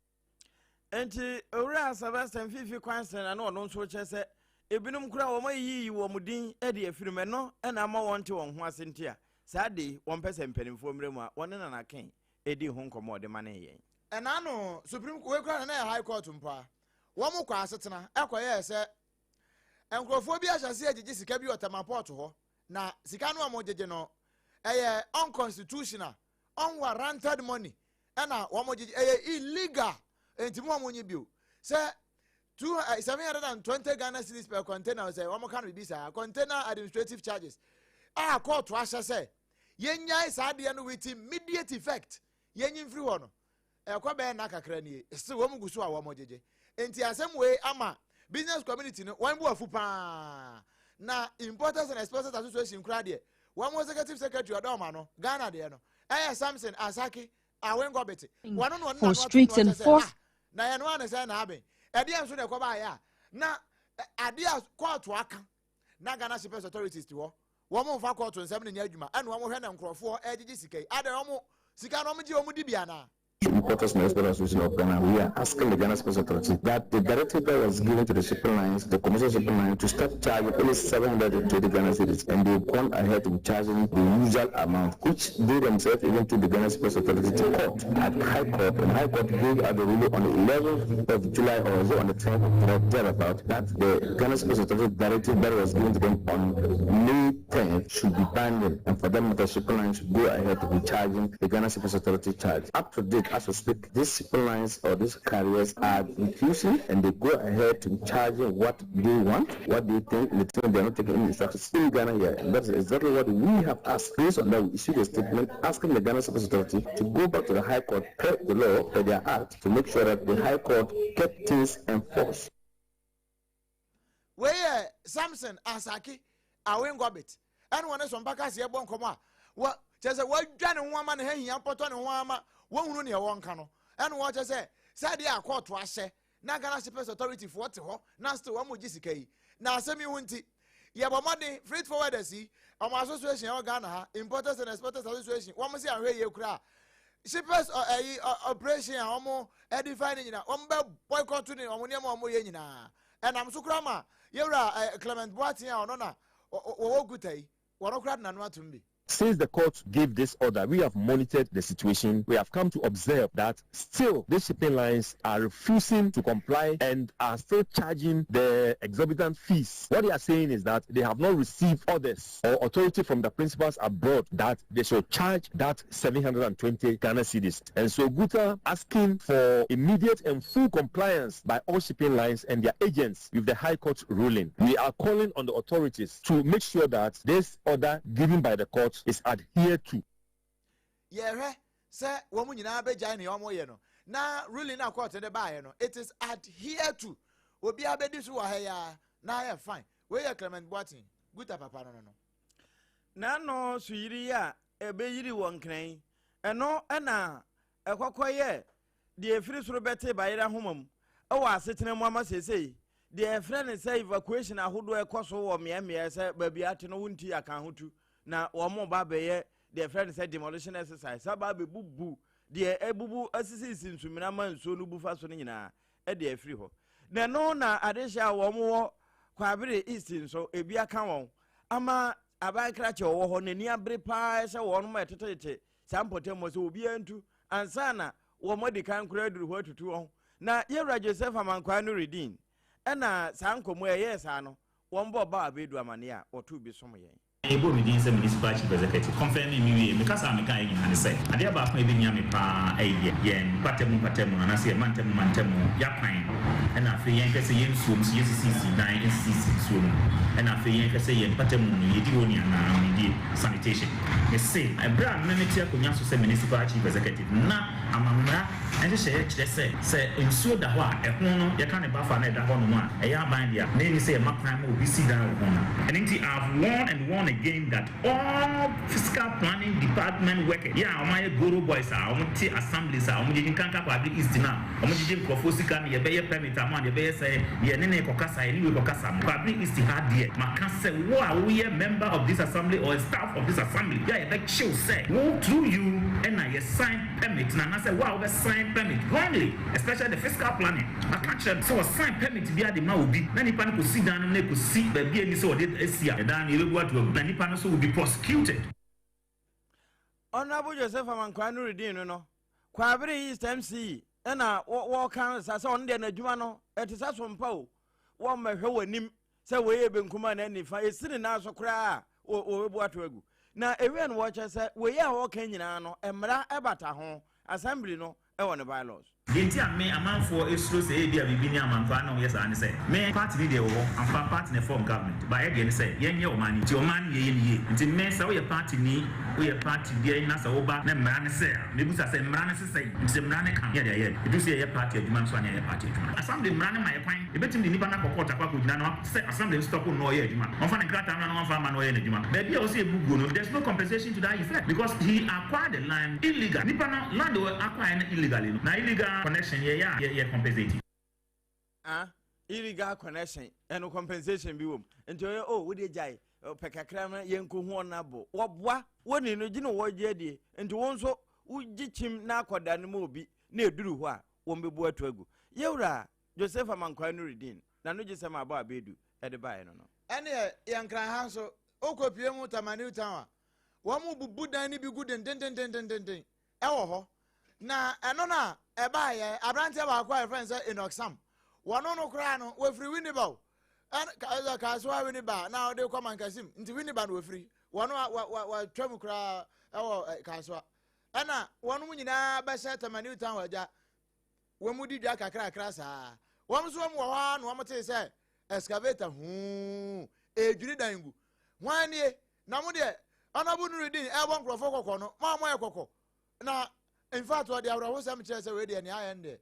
Enti owura Sebastian Fifi Kwanston na no nso kyɛ sɛ ebinum kura wɔn ayi wɔn din ɛde afirim no ɛna ama wɔn te wɔn ho ase ntia saa de wɔn pɛ sɛ mpanimfoɔ mmerɛ mu a wɔn ne na ken edi ho nkɔmɔ de ma ne yɛn ɛna no Supreme Court kura na high court mpa wɔn kɔ asetena ɛkɔyɛ sɛ nkurɔfoɔ bi ahyase agyegye sika bi ɔtamapɔt hɔ na sika no a mo gyegye no ɛyɛ unconstitutional unwarranted money ɛna wɔn gyegye ɛyɛ illegal enti mo amonye bio sɛ 720 Ghana cedis per container say wɔn kan bi sa container administrative charges court ahyɛ sɛ yenya saa de no with immediate effect yenyin free ho no ekwa be na kakra nie se wo mu guso a wo mojeje enti asem we ama business community no wan bu afu pa na Importers and Exporters Association kra de one executive secretary odoma no Ghana de no Samson Asaki awengo beti wano no for streets and force na ye no an say na aben e de enso de ko ba ya na ade a court aka na Ghana Shippers Authorities ti wo mo fa court nsem ne nya adwuma ene wo mo hwe na nkrofo ejiji sikai ade wo sika no mo ji o mu di bia na Importers and Exporters Association of Ghana, we are asking the Ghana Space Authority that the directive that was given to the shipping lines, the commercial shipping lines, to start charging only 720 Ghana cedis, and they've gone ahead with charging the usual amount, which they themselves even took the Ghana Space Authority to court at High Court, and High Court gave a ruling on the 11th of July or so on the 10th of thereabout that the Ghana Space Authority directive that was given to them on May 10th should be binding, and for them the shipping lines should go ahead with charging the Ghana Space Authority charge. Up to date, as we speak, these shipping lines or these carriers are refusing, and they go ahead to charging what they want, what they think, and they are not taking any instructions in Ghana here. And that's exactly what we have asked. Based on that, we issued a statement asking the Ghana Space Authority to go back to the High Court per the law, per their act, to make sure that the High Court kept things enforced. Where Samson Asaki awengo bit and one is on Bakas Yabon Koma. What just a word Jan woman hanging up on one won't run your one canoe. And what I say, Sadia court to us, na Ghana Shippers Authority for what now still one with GCK. Now, semi winty. Yaba money, freight forward see, our association of Ghana, Importers and Exporters Association, one must say, I hear you cry. Shippers operation, almost edifying, one boycott to the Omuniamo, and I'm so grandma, you're Clement Boatia or Nona, or good day, what a crowd and what to be. Since the court gave this order, we have monitored the situation. We have come to observe that still the shipping lines are refusing to comply and are still charging the exorbitant fees. What they are saying is that they have not received orders or authority from the principals abroad that they should charge that 720 Ghana cedis. And so GUTA asking for immediate and full compliance by all shipping lines and their agents with the High Court ruling. We are calling on the authorities to make sure that this order given by the court is adhered to. Yeah, sir, woman in Abedjani Omoyeno. Now, ruling our court in the Bayano, it is adhered to. Will be Abedis who are here. Now, I am fine. Where are Clement Boatin? Good papa, no. Nano, Suiria, a baby one crane, and no, Anna, a quaquaye, the first Roberta by a home. Oh, I sit in a mamma say, the friend say evacuation, I would do a cost over me, I said, baby, I don't want to account to. Na one more baby, their friend said demolition exercise. Sababi boo, dear Ebubu assistance in Suminama, so Lubu Fasonina, at the free ho. Then no, na Adesha one more Quabri Eastin, so a beer camel. Ama Abai Cratch or Honenia Brepa, so one more tete, some potemos will be into, and Sana, one more the can credit word to two on. Na Yera Joseph among Quanu Redeem, and Sanko, where yes, I know, one bob Bedua mania or two be somewhere. Ebo me din se municipal chief executive confirm me we me kasa me kan yin ane say ade ba fa ebi nya me pa aye yen patemu na say mantemu ya kwan e na afi yen kase yen suom si CCC dan NCC suom e na afi yen kase yen patemu ni yedi woni ana me di sanitation me say e bra me tia konya so say municipal chief executive na amamra and say ensuo da ho a e ho no ye kan ne ba fa na da ho no ma e ya ban dia na ni say e makwan ma obi si dan ho na and inti I've warned again that all fiscal planning department workers, my guru boys are assemblies are kanka public is now. Profosika, you pay permit amount, you pay say, Nene Kokasa, anyway Kokasa, public is the hard year. Macasa, who are we a member of this assembly or a staff of this assembly? Yeah, like she'll say, go through you and I sign permit. And I say, wow, we sign permit wrongly, especially the fiscal planning. I can't share so a sign permit to be at the Maubi. Many people could sit down and they could see the BNC so did SCA. And then you go to many panels will be prosecuted. Honorable Joseph Amankwanu Redeem, no. Quabri East MC, and I walk out as on the Najumano, it is as one pow. One may go and him, say we have been command and if I sit in our so cry or what to go. Now, everyone watches, we are walking in Ano, and Mara Abata home, assembly no, on the bylaws. Denti a me amanfo esuro say e bia bibi ni amanfa na yes an say me party ni dey wo amfa party na form government ba e dey say yenye o man ti o man ye ye nti me say we party ni we party dey na say wo ba na mra ne say me busa say mra ne say nti mra ne kan ye dey ye do say ye party adwuma so na ye party adwuma assembly mra ne my kwan e betim ni nipa na kokota kwa ko gina no say assembly stop no ye adwuma on fa ne krata na no fa ma no ye adwuma ba bia o say bugu no there's no compensation to that effect because he acquired the land illegal nipa no land acquired illegally no na illegal connection yeah compensating illegal connection and compensation bi wom nti oh we dey jai pekakra yenko hu onabo wobwa woni no gine wo gye nti won so ugichim na akoda no ma obi na eduru ho a won bebu atu agu yewra Joseph Amankwa no redin na no gisem aba abedu e de bae no ene yankran ha so okopie mu tamani town a wo mu bubu dan ni bi gu den e wo ho na eno na e bae abrante ba akwa friend say inoxam wono no kra no we free Winneba and ka so Winneba na de come and kasim nti Winneba no we free wono wa twam kra e wo ka so ana wono mu nyina ba sha tamani town waja wo mu di dwa kakra saa wo mu so mu wo ha no wo mu te say excavator ejuri dangu hwanie na mu de onabu no redin e bon krofo kokko no ma mo e kokko na in fact what they are always saying say we dey na end there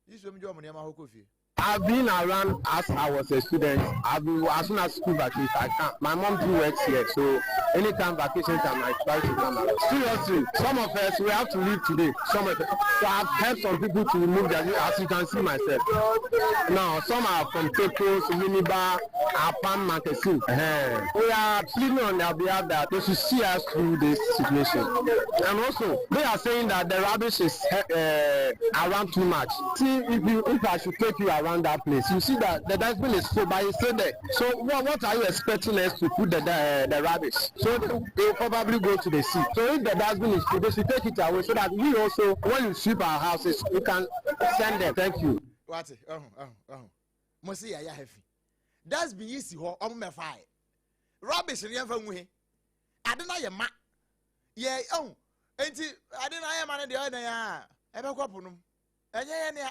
this we do money ma hokofi. I've been around as I was a student. I've been as soon as school vacation I can't. My mom do works here, so anytime vacation time I try to come around. Seriously, some of us we have to leave today. Some of us, so I've helped some people to remove their, as you can see myself. Now some are from Tekos, Winneba, APAM Marketing. We are pleading on their behalf that they should see us through this situation. And also they are saying that the rubbish is around too much. See if I should take you around that place, you see that the dustbin is full, but it's still there. So what are you expecting us to put the rubbish? So they probably go to the sea. So if the dustbin is full, they should take it away so that we also, when you sweep our houses, we can send them. Thank you. What? Mosi ya heavy. Dustbin is ho me fire. Rubbish ni fa nwe. Adena ye ma. Ye enti adena ye ma ne de na ya. Ebe kwapunum. Enye ye ne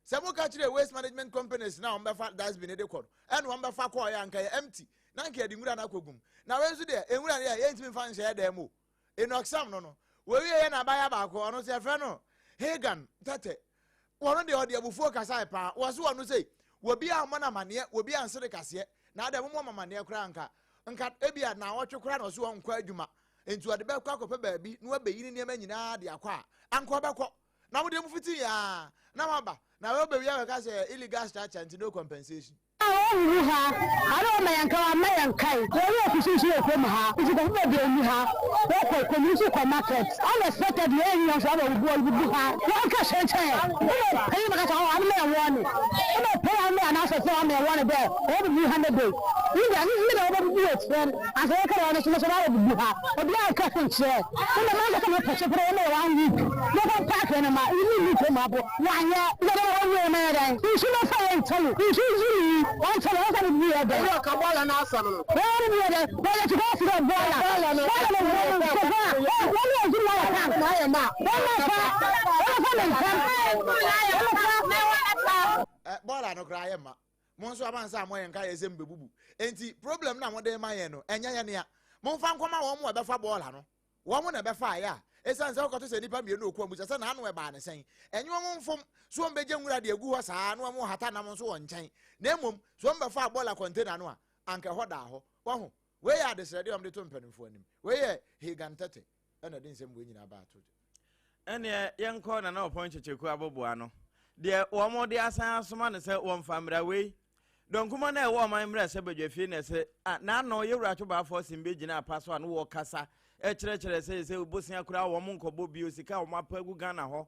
Some catch waste management companies now that's been a record. And one bafa kwa yanka empty. Nanke di ngura na kogum. Na wenzu de enwura ya yentimi fan share demo. Enoxam no. We na baya ba ko ono se fe no. Hagan tate. Wono de ode abufuo kasa pa. Wo so ono sei. Wo bia amana mane, wo bia ansere kase. Na ade mo mane kura nka. Nka ebia na wotwe kura no so nkwa adwuma. Enti ode be kwa kope baabi no abeyi ne ma nyina de akwa. Anko bekọ. Na mo de mu fiti ya. Na maba. Now we be here because illegal structure and no compensation. I don't my kai. We are from her. It's a good idea. We community market. Unexpected area of our world would be her. One cash chair. I got I'm one. I pay me and also say I'm one there. Over 300 days. You know it then as I can honestly I would be her. But we are cutting chair. And the man can put for 1 week. No one pack anymore. You need to come up. Why yeah? You should not say tell you. You should one time I was be there. You come on and ask them. Where are you? Where to go to the ball? Bola no cry ma. Monso amansa mo yenka yesem bebubu. Enti problem na mo de ma yen no. Enya ye ne a. Mo fa nkoma wo mo be fa bola no. Wo mo na be fa ya. Esan se okoto se nipa mienu okwa mu se na anu e ba ne sen. Enyo mo mfom so mbeje nwura de egu ho saa no mo hata na mo so wo nchen. Na emom so mbe fa bola container no a anka ho da ho. Wo ho. We ya de srede om de to mpanimfo anim. We ye higantete. Ena de nsem we nyina ba ato. Ene yenko na na opon checheku aboboa no. De wo mo de asan asoma ne se wo mfamra we. Don kuma na wo man mra se badwafie ne se na no yewura to ba fo simbe gina apaso no wo kasa e kire se obosia kura wo mo nkobo bi osika wo mapagu Ghana ho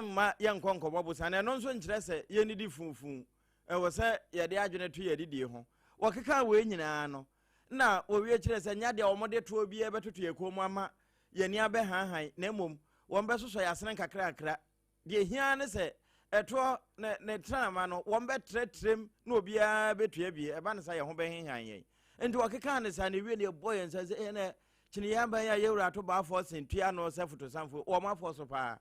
ma yenko nkobo bosa na no nso nkire se ye ni di funfun e wo se ye de adwene to ye didi ho wo keka we nyina no na wo wie kire se nya de wo mo de to obi e betoto ye komu ama ye ni abe han na mom wo mbe soso ya sene kakra de hia ne se eto ne trama no wo mbe tretrem na obi a betue bi e ba ne sa ye ho be hihan ye enti wo keka ne sa ne wie ne boy en se na chini yamba ya yewra to ba fo sentua no se foto sanfo wo ma fo so pa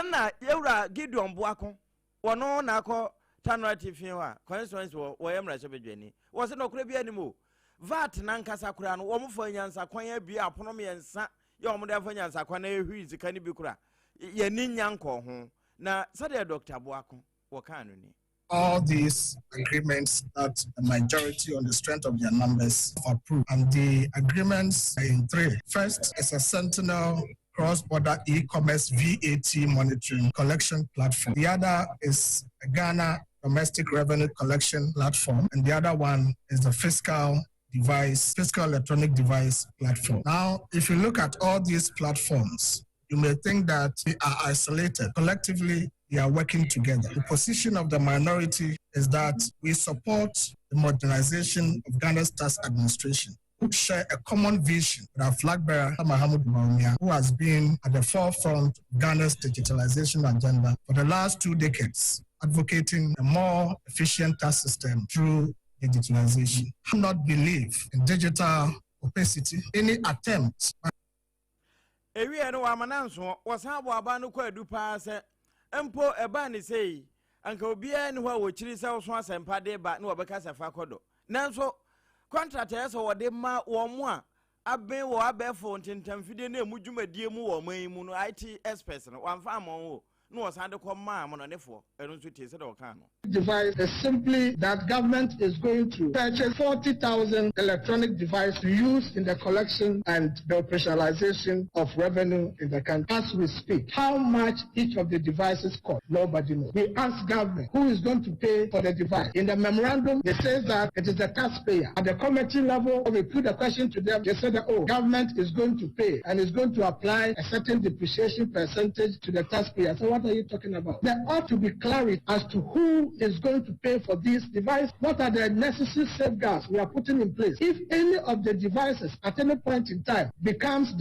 na yewura Gideon Boako wono na akọ Tanrati Fiwa constituency wo yemra chebedwani wo se no kura bi animo vat na nkasa kura no wo mfo nyansa kwan abia apono yensa ya omo da nyansa kwan na ehwi zika ni bi kura ye ni nyanko ho na sade Dr. Boako wo kan no ni. All these agreements that the majority on the strength of their numbers have approved, and the agreements are in three. First is a Sentinel cross-border e-commerce VAT monitoring collection platform. The other is a Ghana domestic revenue collection platform, and the other one is the fiscal electronic device platform. Now, if you look at all these platforms, you may think that they are isolated. Collectively, they are working together. The position of the minority is that we support the modernization of Ghana's tax administration. We share a common vision with our flag bearer, Mahamudu Bawumia, who has been at the forefront of Ghana's digitalization agenda for the last 2 decades, advocating a more efficient tax system through digitalization. I do not believe in digital opacity. Any attempt. Ewi no amananso wasabo abanu kwa dupa se empo eba ni sei anka obia ni ho wochiri se wo so asempa de ba na obeka safa kodo nanso contract eso wode ma wo mo a aben wo abefo ntentamfide na emudwumadie mu wo man mu no IT experts no wamfa amon wo no wasande ko ma amono nefo eno nso tie se de okan no. Device is simply that government is going to purchase 40,000 electronic devices to use in the collection and the operationalization of revenue in the country. As we speak, how much each of the devices cost, nobody knows. We ask government who is going to pay for the device. In the memorandum, they say that it is the taxpayer. At the committee level, we put the question to them. They said that, government is going to pay and is going to apply a certain depreciation percentage to the taxpayer. So what are you talking about? There ought to be clarity as to who is going to pay for this device. What are the necessary safeguards we are putting in place? If any of the devices at any point in time becomes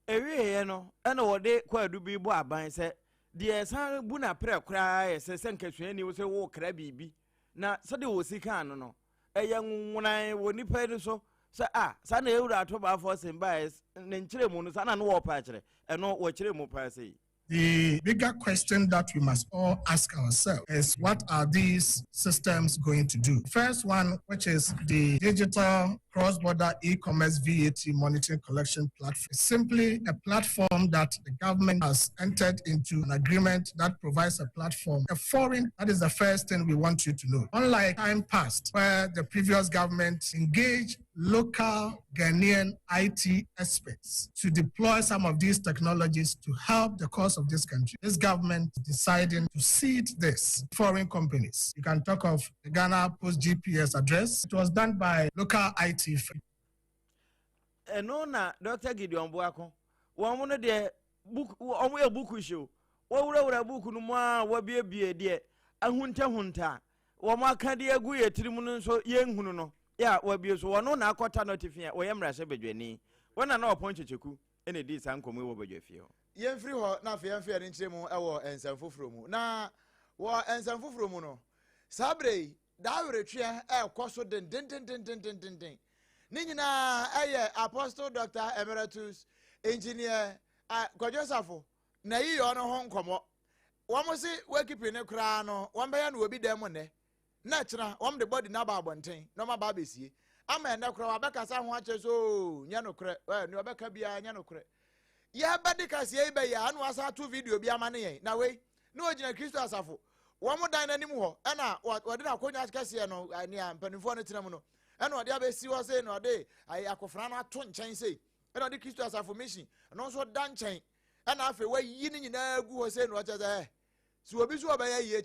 and wode kwadu bi bo aban se de san bu na pre kra se senkasua ni wo se wo kra bibi na se de wo sika no no eye nwunan wo nipa ni so se sa na ewura to ba for semba ne nkire mu no sa na no wo pa kire eno wo kire mu pa se. The bigger question that we must all ask ourselves is, what are these systems going to do? First one, which is the digital cross-border e-commerce VAT monitoring collection platform, is simply a platform that the government has entered into an agreement that provides a platform. That is the first thing we want you to know. Unlike time past, where the previous government engaged local Ghanaian IT experts to deploy some of these technologies to help the cause of this country, this government is deciding to cede this to foreign companies. You can talk of the Ghana Post GPS address. It was done by local IT. Na Dr. Gideon Boako, one of the book, a book show. What would a book no more be a dear, a hunter, or more candy agree to the moon so young huno. Yeah, well, be so one na quarter notify, or am Rasabedwani. When I know appointed you, any this uncle over your feel. Yen free her, na fear in Chemo, our and some fufrumu. Na, war and some fufrumuno. Sabre, thou retreat, cost den. Nina, Apostle Dr. Emeritus, Engineer, Kojosafo, na ye on home come. One must say, work in a crown, one bayan will be there money. Natural, one the body naba bontain, no my baby see. I'm a no crow, Becca some watches, Yano cre, no Becca be a Yano cre. Ya badicas ye by ya, and was our 2 video be a money. Now, way, no, General Christos Safo. One more dine anymore. Anna, what did I call Cassiano? I near Penifone. And what the other was saying, or day, I acofrana 20 chain say, and I did Christos affirmation, and also done chain. And after way yin in a good was saying what there. So a visual by a year.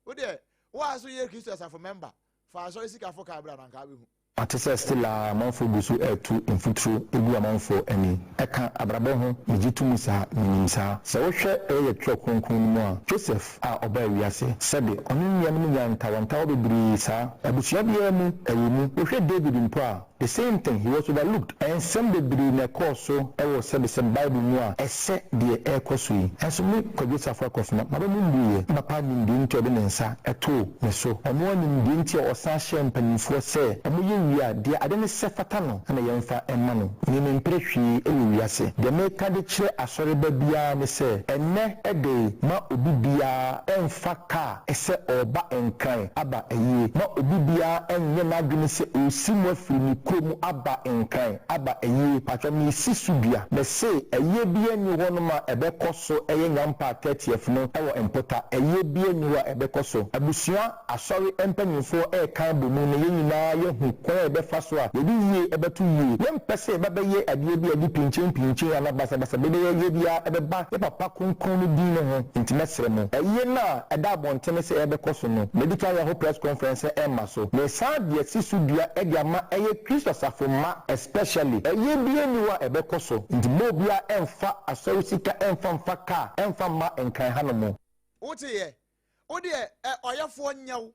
Oh, dear. Why so ye Christos of a member? For so sick for Cabra and Cabu. Atisa still a month busu to infutru ebu amount for any eka abrabon yitu musa minisa se wo hwe eye twokonkon mu a Joseph a oba wiase sebe onu nyam nyanta wanta obebri sa abusua bia mu ewemu wo hwe David mpo a the same thing, he was overlooked. And some degree in a course, so I was said some Bible more, a set the air corsui. And so me could get Safra Cosma, Madame Papa Nindian to Benensa, a two, so. And one in Dintia or Sasha and Penny say, and we are dear, I didn't say Fatano, and a young fat and Manu. Meaning Pretty, and we say, the make a chair, a sorry baby, me say, and ne a day, ma ubibia, and faka, a set or ba and kind, abba a ye, ma ubibia, and Yamagini say, O Simo Fini, Kumu, abba and kind, abba a ye, Patrami Sisubia, they say, a ye be any one ma a becoso, a young ampa 30th no, our empota, a ye be any a becoso, a busia, a sorry empany for a kind of moon, who call the first one, the ye ever 2 years, young Pesse, Baba ye, a ye be a pinching, and a bassa, ye be a back, a papa couldn't dinner, intimate ceremony. A year now, a dab on Tennessee Ebecosono, medical press conference, Emma so. They said the Sisubia, Egyama, a Christopher for ma, especially a year be anywhere Ebecoso, into Mobia and fa, a solicitor and from Faka, and from ma and Kahanamo. What ye? Oh dear, or your phone yo.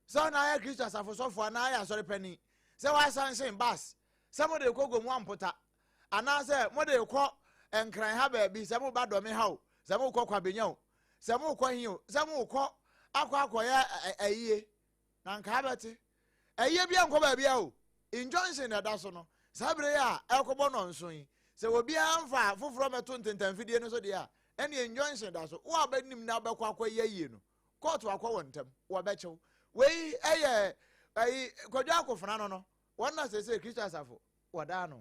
So now Christopher for so for an eye, sorry penny. So I saying bass. Somebody go one putter. And I say, what do you call and cry have a be some bad on me how? Some will call Quabino. Some will call you. Some will call Aqua a year. Nankabati. A year beyond Cobabio. In Johnson at Dasono. Sabria, Alcobonon swing. So will be far from a 20 and 50 years old. Any in Johnson does. What bet him now by Quaqua ye? Call to Aqua one time. What bet you? Way a Kodako Franano. One as they say, Christopher. Wadano.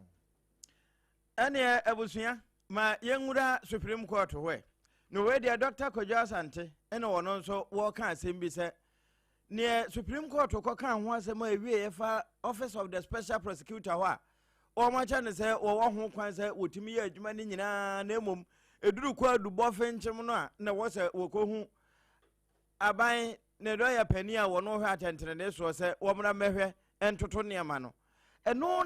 Any Abusia, my young Supreme Court way. No way, dear Doctor Kojas Ante, and one also walk and same be said. Near Supreme Court to Kokan once a more VFR Office of the Special Prosecutor. Or my channel say, or one who can say, would to me a German in a nemum, a drew quad do boffin Chamona, no was a Woko. I buy Nedoya Penia or no hat and this was a woman measure and Totonia Mano. And no,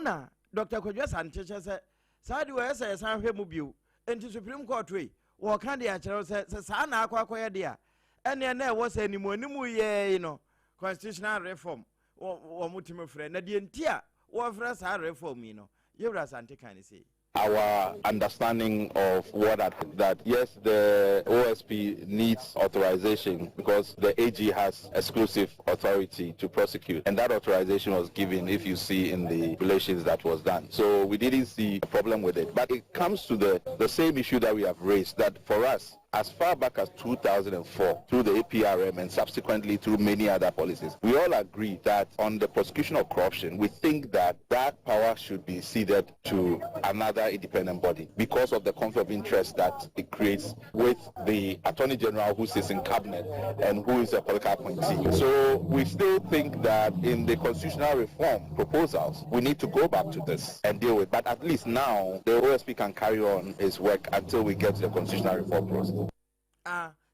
Dr. Kojas Ante said. Sadi we say san hwe mu biu enti Supreme Court we wo kan dia kire say sa na akwakoya dia ene na wo say animu ye no constitutional reform wo mutime frɛ na die ntia wo frɛ sa reform yi no yewra sante kan say our understanding of what that yes, the OSP needs authorization because the AG has exclusive authority to prosecute, and that authorization was given, if you see in the relations that was done. So we didn't see a problem with it. But it comes to the same issue that we have raised, that for us, as far back as 2004, through the APRM and subsequently through many other policies, we all agree that on the prosecution of corruption, we think that that power should be ceded to another independent body because of the conflict of interest that it creates with the Attorney General who sits in cabinet and who is a political appointee. So we still think that in the constitutional reform proposals, we need to go back to this and deal with. But at least now, the OSP can carry on its work until we get to the constitutional reform process.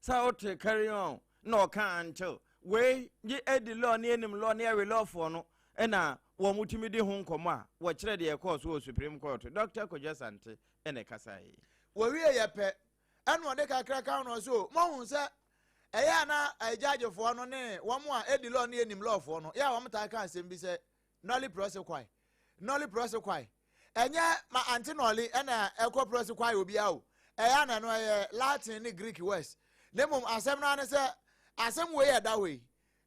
So to carry on, no can't we ye edi law near him law near law for no, and now one mutimidi home coma, watch ready a course was Supreme Court, Dr. Kojasante, and a Kasai. Well, we are your pet, and one they can crack out or so. Mon, sir, Ayana, a judge of one on air, one more edi law near him law for no, yeah, one time can't seem be said, Nolly prosequi, Nolly prosequi, and yeah, my antinolly and a echo prosequi will be out. Ayana no Latin ni Greek West. Nemum asem na ne se asem we that way.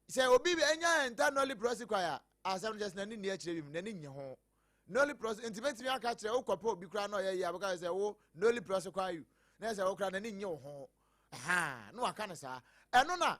Say obi be enya internally prosecutor asem just na ni ne akire bim na ni nye ho. Nolly prosecute intimate me aka kire wo kopo obi kra na ye ya because say wo nolly prosecute you. Na say wo kra na ni nye ho. Aha, no aka ne sa. Eno na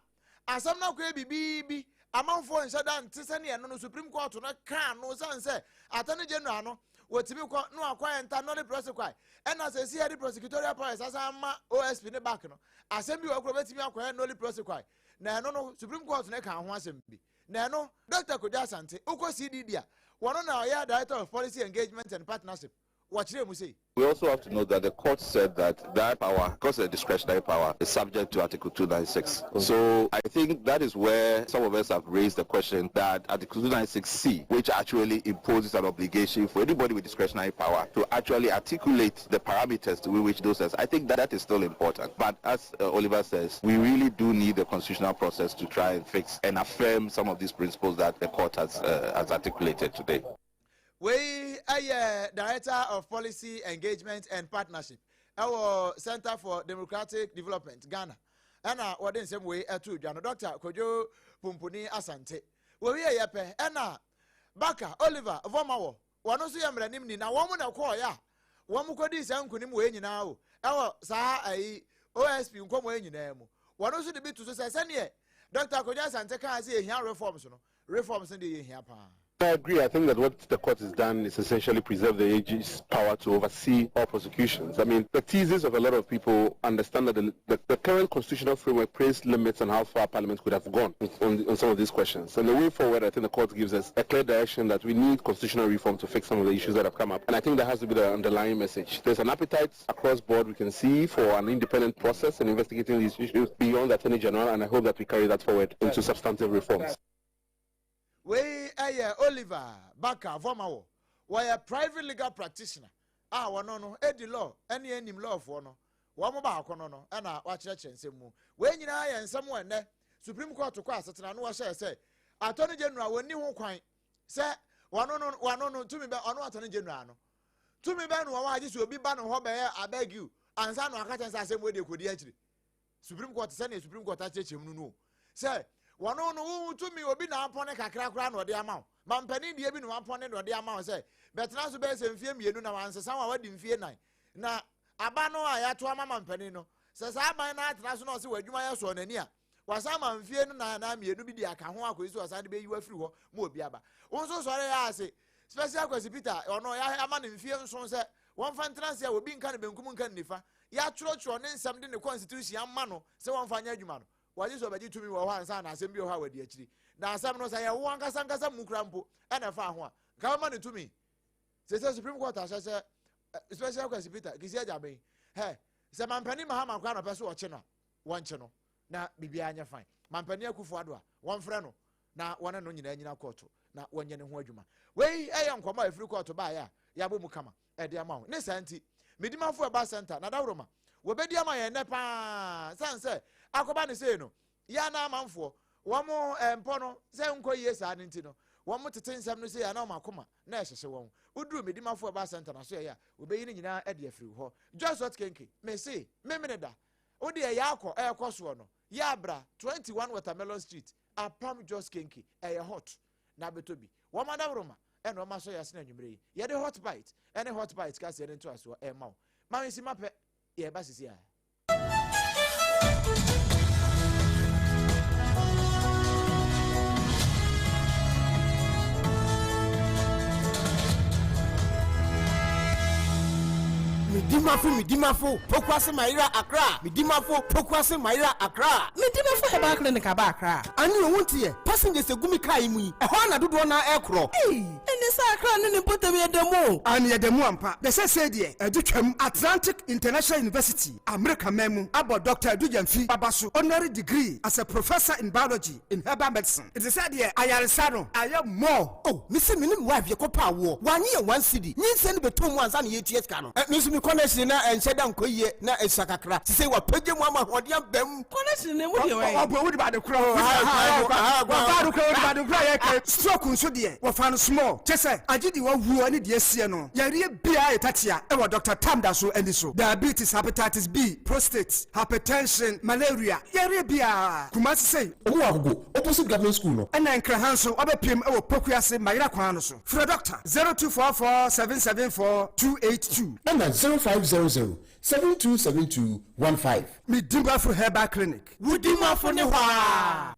asem na ko bibi amanfo nsada ntese ne eno no Supreme Court no kan no san say Attorney General no wotimi ko no akwa internally prosecute. And as I see the prosecutorial powers, as I'm OSP ne back no. Assembly of Betimi acquire no prosecute. Now, no Supreme Court neck and once be. Now, Dr. Kojasante, Oko CDDia, one on our Director of Policy Engagement and Partnership. Watch them, we say. We also have to know that the court said that power, because of the discretionary power, is subject to Article 296. So I think that is where some of us have raised the question that Article 296C, which actually imposes an obligation for anybody with discretionary power to actually articulate the parameters to which those are. I think that is still important. But as Oliver says, we really do need the constitutional process to try and fix and affirm some of these principles that the court has articulated today. We are Director of Policy Engagement and Partnership. Our Center for Democratic Development, Ghana. And what in same way to Jano Dr. Kojo Pumpuni Asante. We are Yape, Anna Baka, Oliver, Vomawo, one also Yamranim, now woman of Koya. One Mukodi Sankunim Wayne now. Our Saha OSP Uncomo name. One also the bit to say, Dr. Koja Santeka say here reforms, reforms in the here. I agree. I think that what the court has done is essentially preserve the AG's power to oversee all prosecutions. I mean, the thesis of a lot of people understand that the current constitutional framework placed limits on how far Parliament could have gone on some of these questions. And the way forward, I think the court gives us a clear direction that we need constitutional reform to fix some of the issues that have come up. And I think that has to be the underlying message. There's an appetite across board we can see for an independent process in investigating these issues beyond the Attorney General, and I hope that we carry that forward into substantive reforms. We Oliver Baka Vomawo. We a private legal practitioner. No, Eddie law, any law for no. One mobile no, and watch and say more. When you and someone there, Supreme Court to cross, and I know what I say. Attorney General, when you won't say, one no, to me, but on Attorney General. To me, Ben, why this will be banned on I beg you. And some of the same way they could actually. Supreme Court send a Supreme Court touch him no. Say, one no to me will be now upon a crack or the amount. Mampani the ebin one point or the amount say. But now to base and fear me, you know, answer someone didn't fear nine. Now, Abano, I had to a mamma penino. Says I might not national see where you might also on near. Was some man fear nine, you do be the account who is to assign to be you a free more biaba. Also, sorry, I say, special question, Peter, or no, I am in fear, so say, one fantasy will be in kind of Kumunkandifa. Ya church or then something the constitution, mano, so one fine you man. What is over you to me one son, I send you how it actually. Now, some knows I want Casanga Mukrampo and a farm. Come on to me. Says Supreme Court, as I said, special question, Peter, Gizabe. Hey, some Mampani Mahama Crown of Peso channel, one channel. Now, Bibiania fine. Mampania Kufadwa, one friend. Now, one and only in court. Now, one year in Wajuma. Way, I am come free court to buy Yabu Mukama at the amount. Nessanti, Midima for a bus center, Nadaroma. Webediama and Nepa, San say. Akobani say no. Yana manfo. One more pono. Say unko yes anintino. One more to ten some say AMPOMAH. Na se won. Udru me di manfo aba center na so ya. We be yin nyina e de free ho. Just what kenke. Me say me meneda. O de ya akọ e koso no. Ya bra 21 Watermelon Street. APAM just kenke. E hot. Na betobi. Wo madawroma. E no ma so ya sina nwumre. Ye de hot bite. Any hot bite ka se into aso e ma. Ma me si mape. Ye ba sisi ya. Midimafo, Pokwase Maira Accra. Midimafo, Pokwase Maira Accra. Midimafo Heba Clinic Accra. And you won't hear passengers a gumi kaimi. A Hona do one aircraft. Hey, and this Accra and put them at the mo. And yet the Muampa. The said, Educam Atlantic International University, America Memo, about Dr. Dujanfi Babasu, honorary degree as a professor in biology in herbal medicine. It is said here, I am more. Oh, Mr. Minim wife, your copa war. 1 year, 1 city. You send me 2 months and 8 years. Miss connection and said down Koye na Esakakra. To say what Peggy Mama what you them connection what about the crow. Stroke so dear. What found small. Just say I did one who any dear Siano. Yari Bia Tatia, ever Dr. Tamdaso and so diabetes, hepatitis B, prostate, hypertension, malaria. Yari Bia. Kumasi say, oh, opposite government school. And then Krahanso, other PM or Pokuase, Maira Kwanoso. For a doctor 0244 774 282. And 0500-727215. Midimba for Herbal Clinic. Wudima for Newa.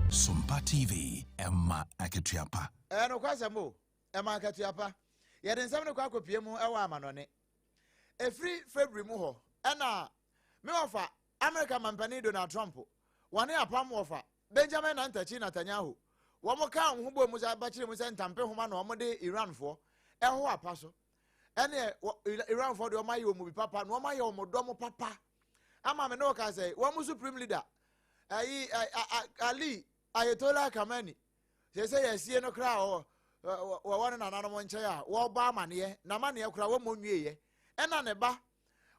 SOMPA TV, Emma Aketiapa. No kwasamo, Emma Aketiapa. Yɛde nsɛm ne kɔ akɔpie mu ɛwɔ amanɔne ɛfiri February mu hɔ ɛna me wɔfa America mampani Donald Trump wɔne apam wɔfa Benjamin Netanyahu wɔn ka ho bɔ mu sɛ abakyere mu sɛ ntampe homa na wɔn de Iran foɔ ɛho apa so ɛne Iran foɔ de wɔn ayɛ wɔn bi papa na wɔn ayɛ wɔn dɔm papa ama me no ka sɛ wɔn supreme leader Ali Ayatollah Khamenei sɛ yɛsie no kra hɔ wɔwɔ ne nananom nkyɛn a wɔba amaneɛ na amaneɛ kora wɔmmɔ nwieɛ ɛna ne ba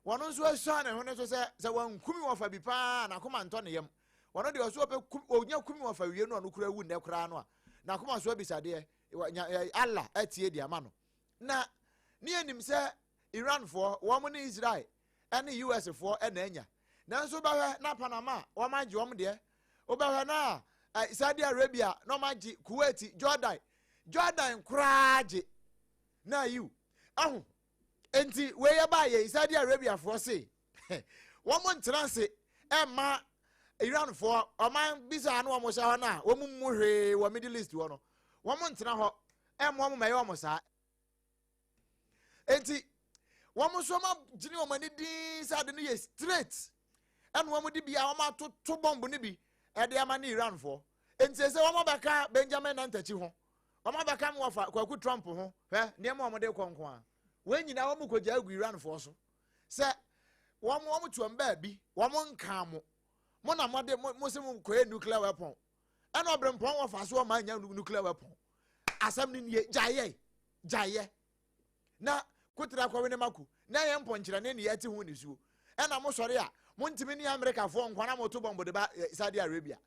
wɔno nso asua ne ho ne so sɛ wankumi wɔfa bi paa na akoma ntɔ ne yam wɔno deɛ ɔso ɔpɛ ɔnya kumi wɔfa wie no ɔno kora awu nnɛ koraa no a na akoma so abisadeɛ Allah atie di ama no na ne anim sɛ Iranfoɔ wɔn ne Israel ɛne US-foɔ ɛna anya nanso bɛhwɛ na Panama wɔn agye wɔn deɛ wobɛhwɛ na Saudi Arabia na wɔn agye Kuwait Jordan koraa gye na yiw aho enti weyɛ baayɛ Saudi Arabia foɔ se wɔn ntena se ɛma Iranfoɔ ɔman bisa no wɔn hyɛ hɔ na wɔn mu hwee wɔ Middle East hɔ no wɔn ntena hɔ ɛma wɔn mɛyɛ wɔn saa enti wɔn nso ma gyina wɔn ani din sɛ ade no yɛ straight ɛna wɔn de bia wɔn atoto bɔmbu no bi ɛde ama ne Iranfoɔ enti sɛ wɔn bɛka Benjamin Nantachi ho wɔn bɛka mo wɔfa kwaku Trump ho hɛ nneɛma wɔn de kɔnkɔn a wɔn nyinaa wɔn kɔgya agu Iranfoɔ so sɛ wɔn tuam baabi wɔn nka mo na mo de mo sɛ mo kɔyɛ nuclear weapon ɛna ɔbrɛmpɔn wɔfa so wɔn anya nuclear weapon asɛm ne nie gyaeɛ na kutra kwa wene maku na yɛ mpɔnkyerɛ ne yɛte ho ne suo ɛna mo sɔre a mo ntimi ne Amerikafoɔ nkwana mo to bɔmbo de ba Saudi Arabia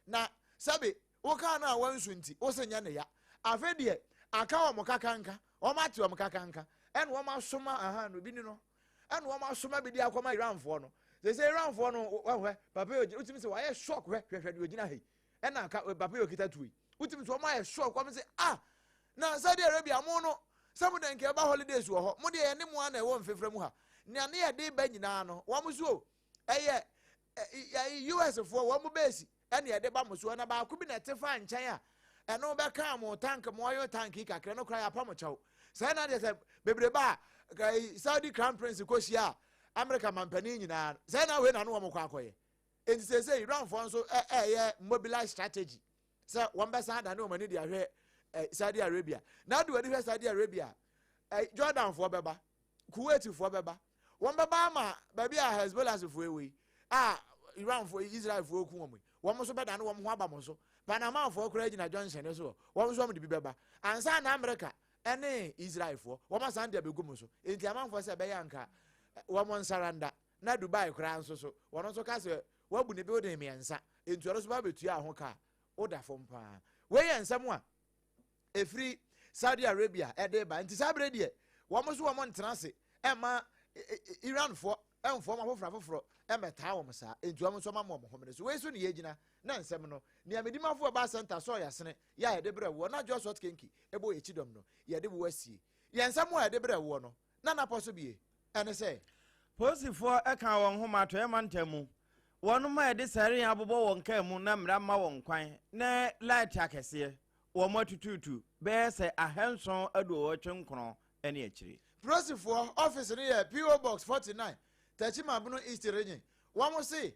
na sabe wo ka na wansu nti wo se nya ne ya afa de aka wo mo kakanka wo ma te wo mo kakanka ɛna wo ma soma aha no bi ni no ɛna wo ma soma bi di akɔma Iranfoɔ no se Iranfoɔ no wahwɛ papa yo utimi se wayɛ shock hwehwɛ de ogina hei ɛna aka papa yo kita tuyi utimi se wo ma yɛ shock wo se na Saudi Arabia mo no some den ke ba holidays wo ho mo de ye ne mo ana e wo mfefra mu ha ne ane ye de ba nyina no wo mo so eye US fo wo mo base ene ye de ba mo so na ba ku bi na te fa nkyɛn a ɛno be ka mo tank mo yo tank kakra no kra ya pa mo kyɛw sɛ na de sɛ bebre ba Saudi Crown Prince ko hia America mampani nyina sɛ na we na no wo mo kwa akoye enti sɛ Iran fo nso ye mobilize strategy sɛ wo be sa da ne wo mani de ahwɛ Saudi Arabia na do wadi Saudi Arabia Jordan for beba Kuwait for beba won beba ma ba bia Hezbollah for ewe Iran for Israel for oku omo won so beda no won ho aba mo so Panama for kura gina Johnson so won so mo de bi beba ansa na America ene Israel for won ma san de be gumo so enti amanfo se be yanka won nsaranda na Dubai kura nso so won so ka se wabu ne building miensa enti oro so ba betua ho ka oda fom pa we yensam a efri Saudi Arabia ede ba nti sabre de wo so wo ntena se ema Iran fo emfo ma foforo emeta wo msa enti wo so ma mo homene so we so ne yegina na nsem no ne amedimafo ba center so yasene ya ede bre wo na just what kenki ebo echidom no ye de wo asie ye nsem wo ede bre wo no na na poso bie ene se posifo eka won homa to emantamu wonu ma ede sare abobo won ka mu na mra ma won kwan na light akese wo matututu be se ahenson aduo twenkron ene akiri Prosifo office ne ye PO Box 49 Tachima Bunu East Region wo mo se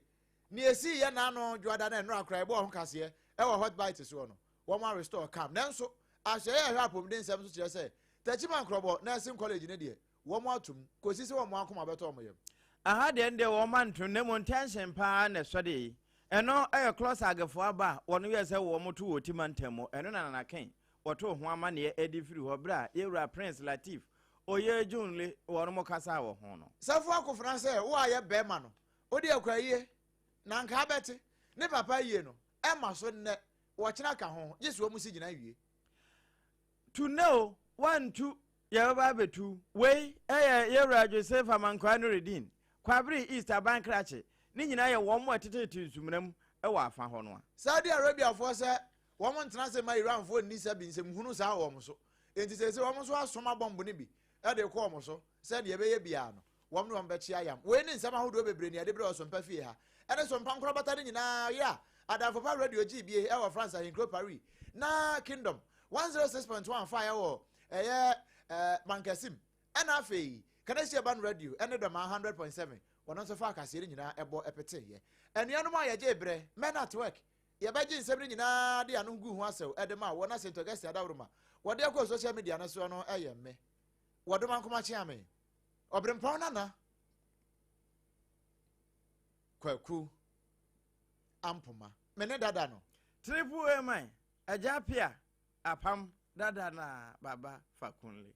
ne esi ye na no dwada na no akra ebo ho kase e wo hot bite so no wo mo restore cam nanso ahye ye hwa pom den nsem so kire se Tachima Nkrobo Nursing College ne de wo mo atum kosi se wo mo akoma beto mo yem aha de nde wo manto ne mo tension pa na so de eno close agefo aba wono ye se wo mo to otimantamo eno na ken woto ho ama ne edifiri ho bra yewura Prince Latif oye junle wono mo kasa wo ho no safo akofra se wo aye be ma no odi akwaye na nka beti ne papa yie no e ma so ne wo kina ka ho yesu mu si gina wie to know 1 2 ye ba betu we yewura Joseph Amankwa no redin kwabri Easter bankrache ni nyina ye wo mo atete nsumram e wa afa ho no Saudi Arabia fo se wo mo ntena se ma Iran fo ni se bi nsem hunu sa wo mo so enti se wo mo so asoma bombo ne bi e de ko mo so se de be ye bia no wo mo be chia yam we ni nsem ahodo bebre ni ade bre osompa fie ha e de sompa nkro bata ni nyina ya adafo pa radio GBA e wo France in Paris na Kingdom 106.5 ya wo Mankasim e na afei kana sie ban radio e ne do ma 100.7 wono so fa akase ni nyina ebo epete ye enuanu ma ye je bre men at work ye ba ji nsem ni nyina de anu gu ho asew e de ma wona sento gasi adawroma wo de ko social media na so no eye me ODOMANKOMA KYEAME OBREMPONG nana KWUKU AMPOMAH mene dada no triple AMPIAH APPIAH APAM dada na baba fakunle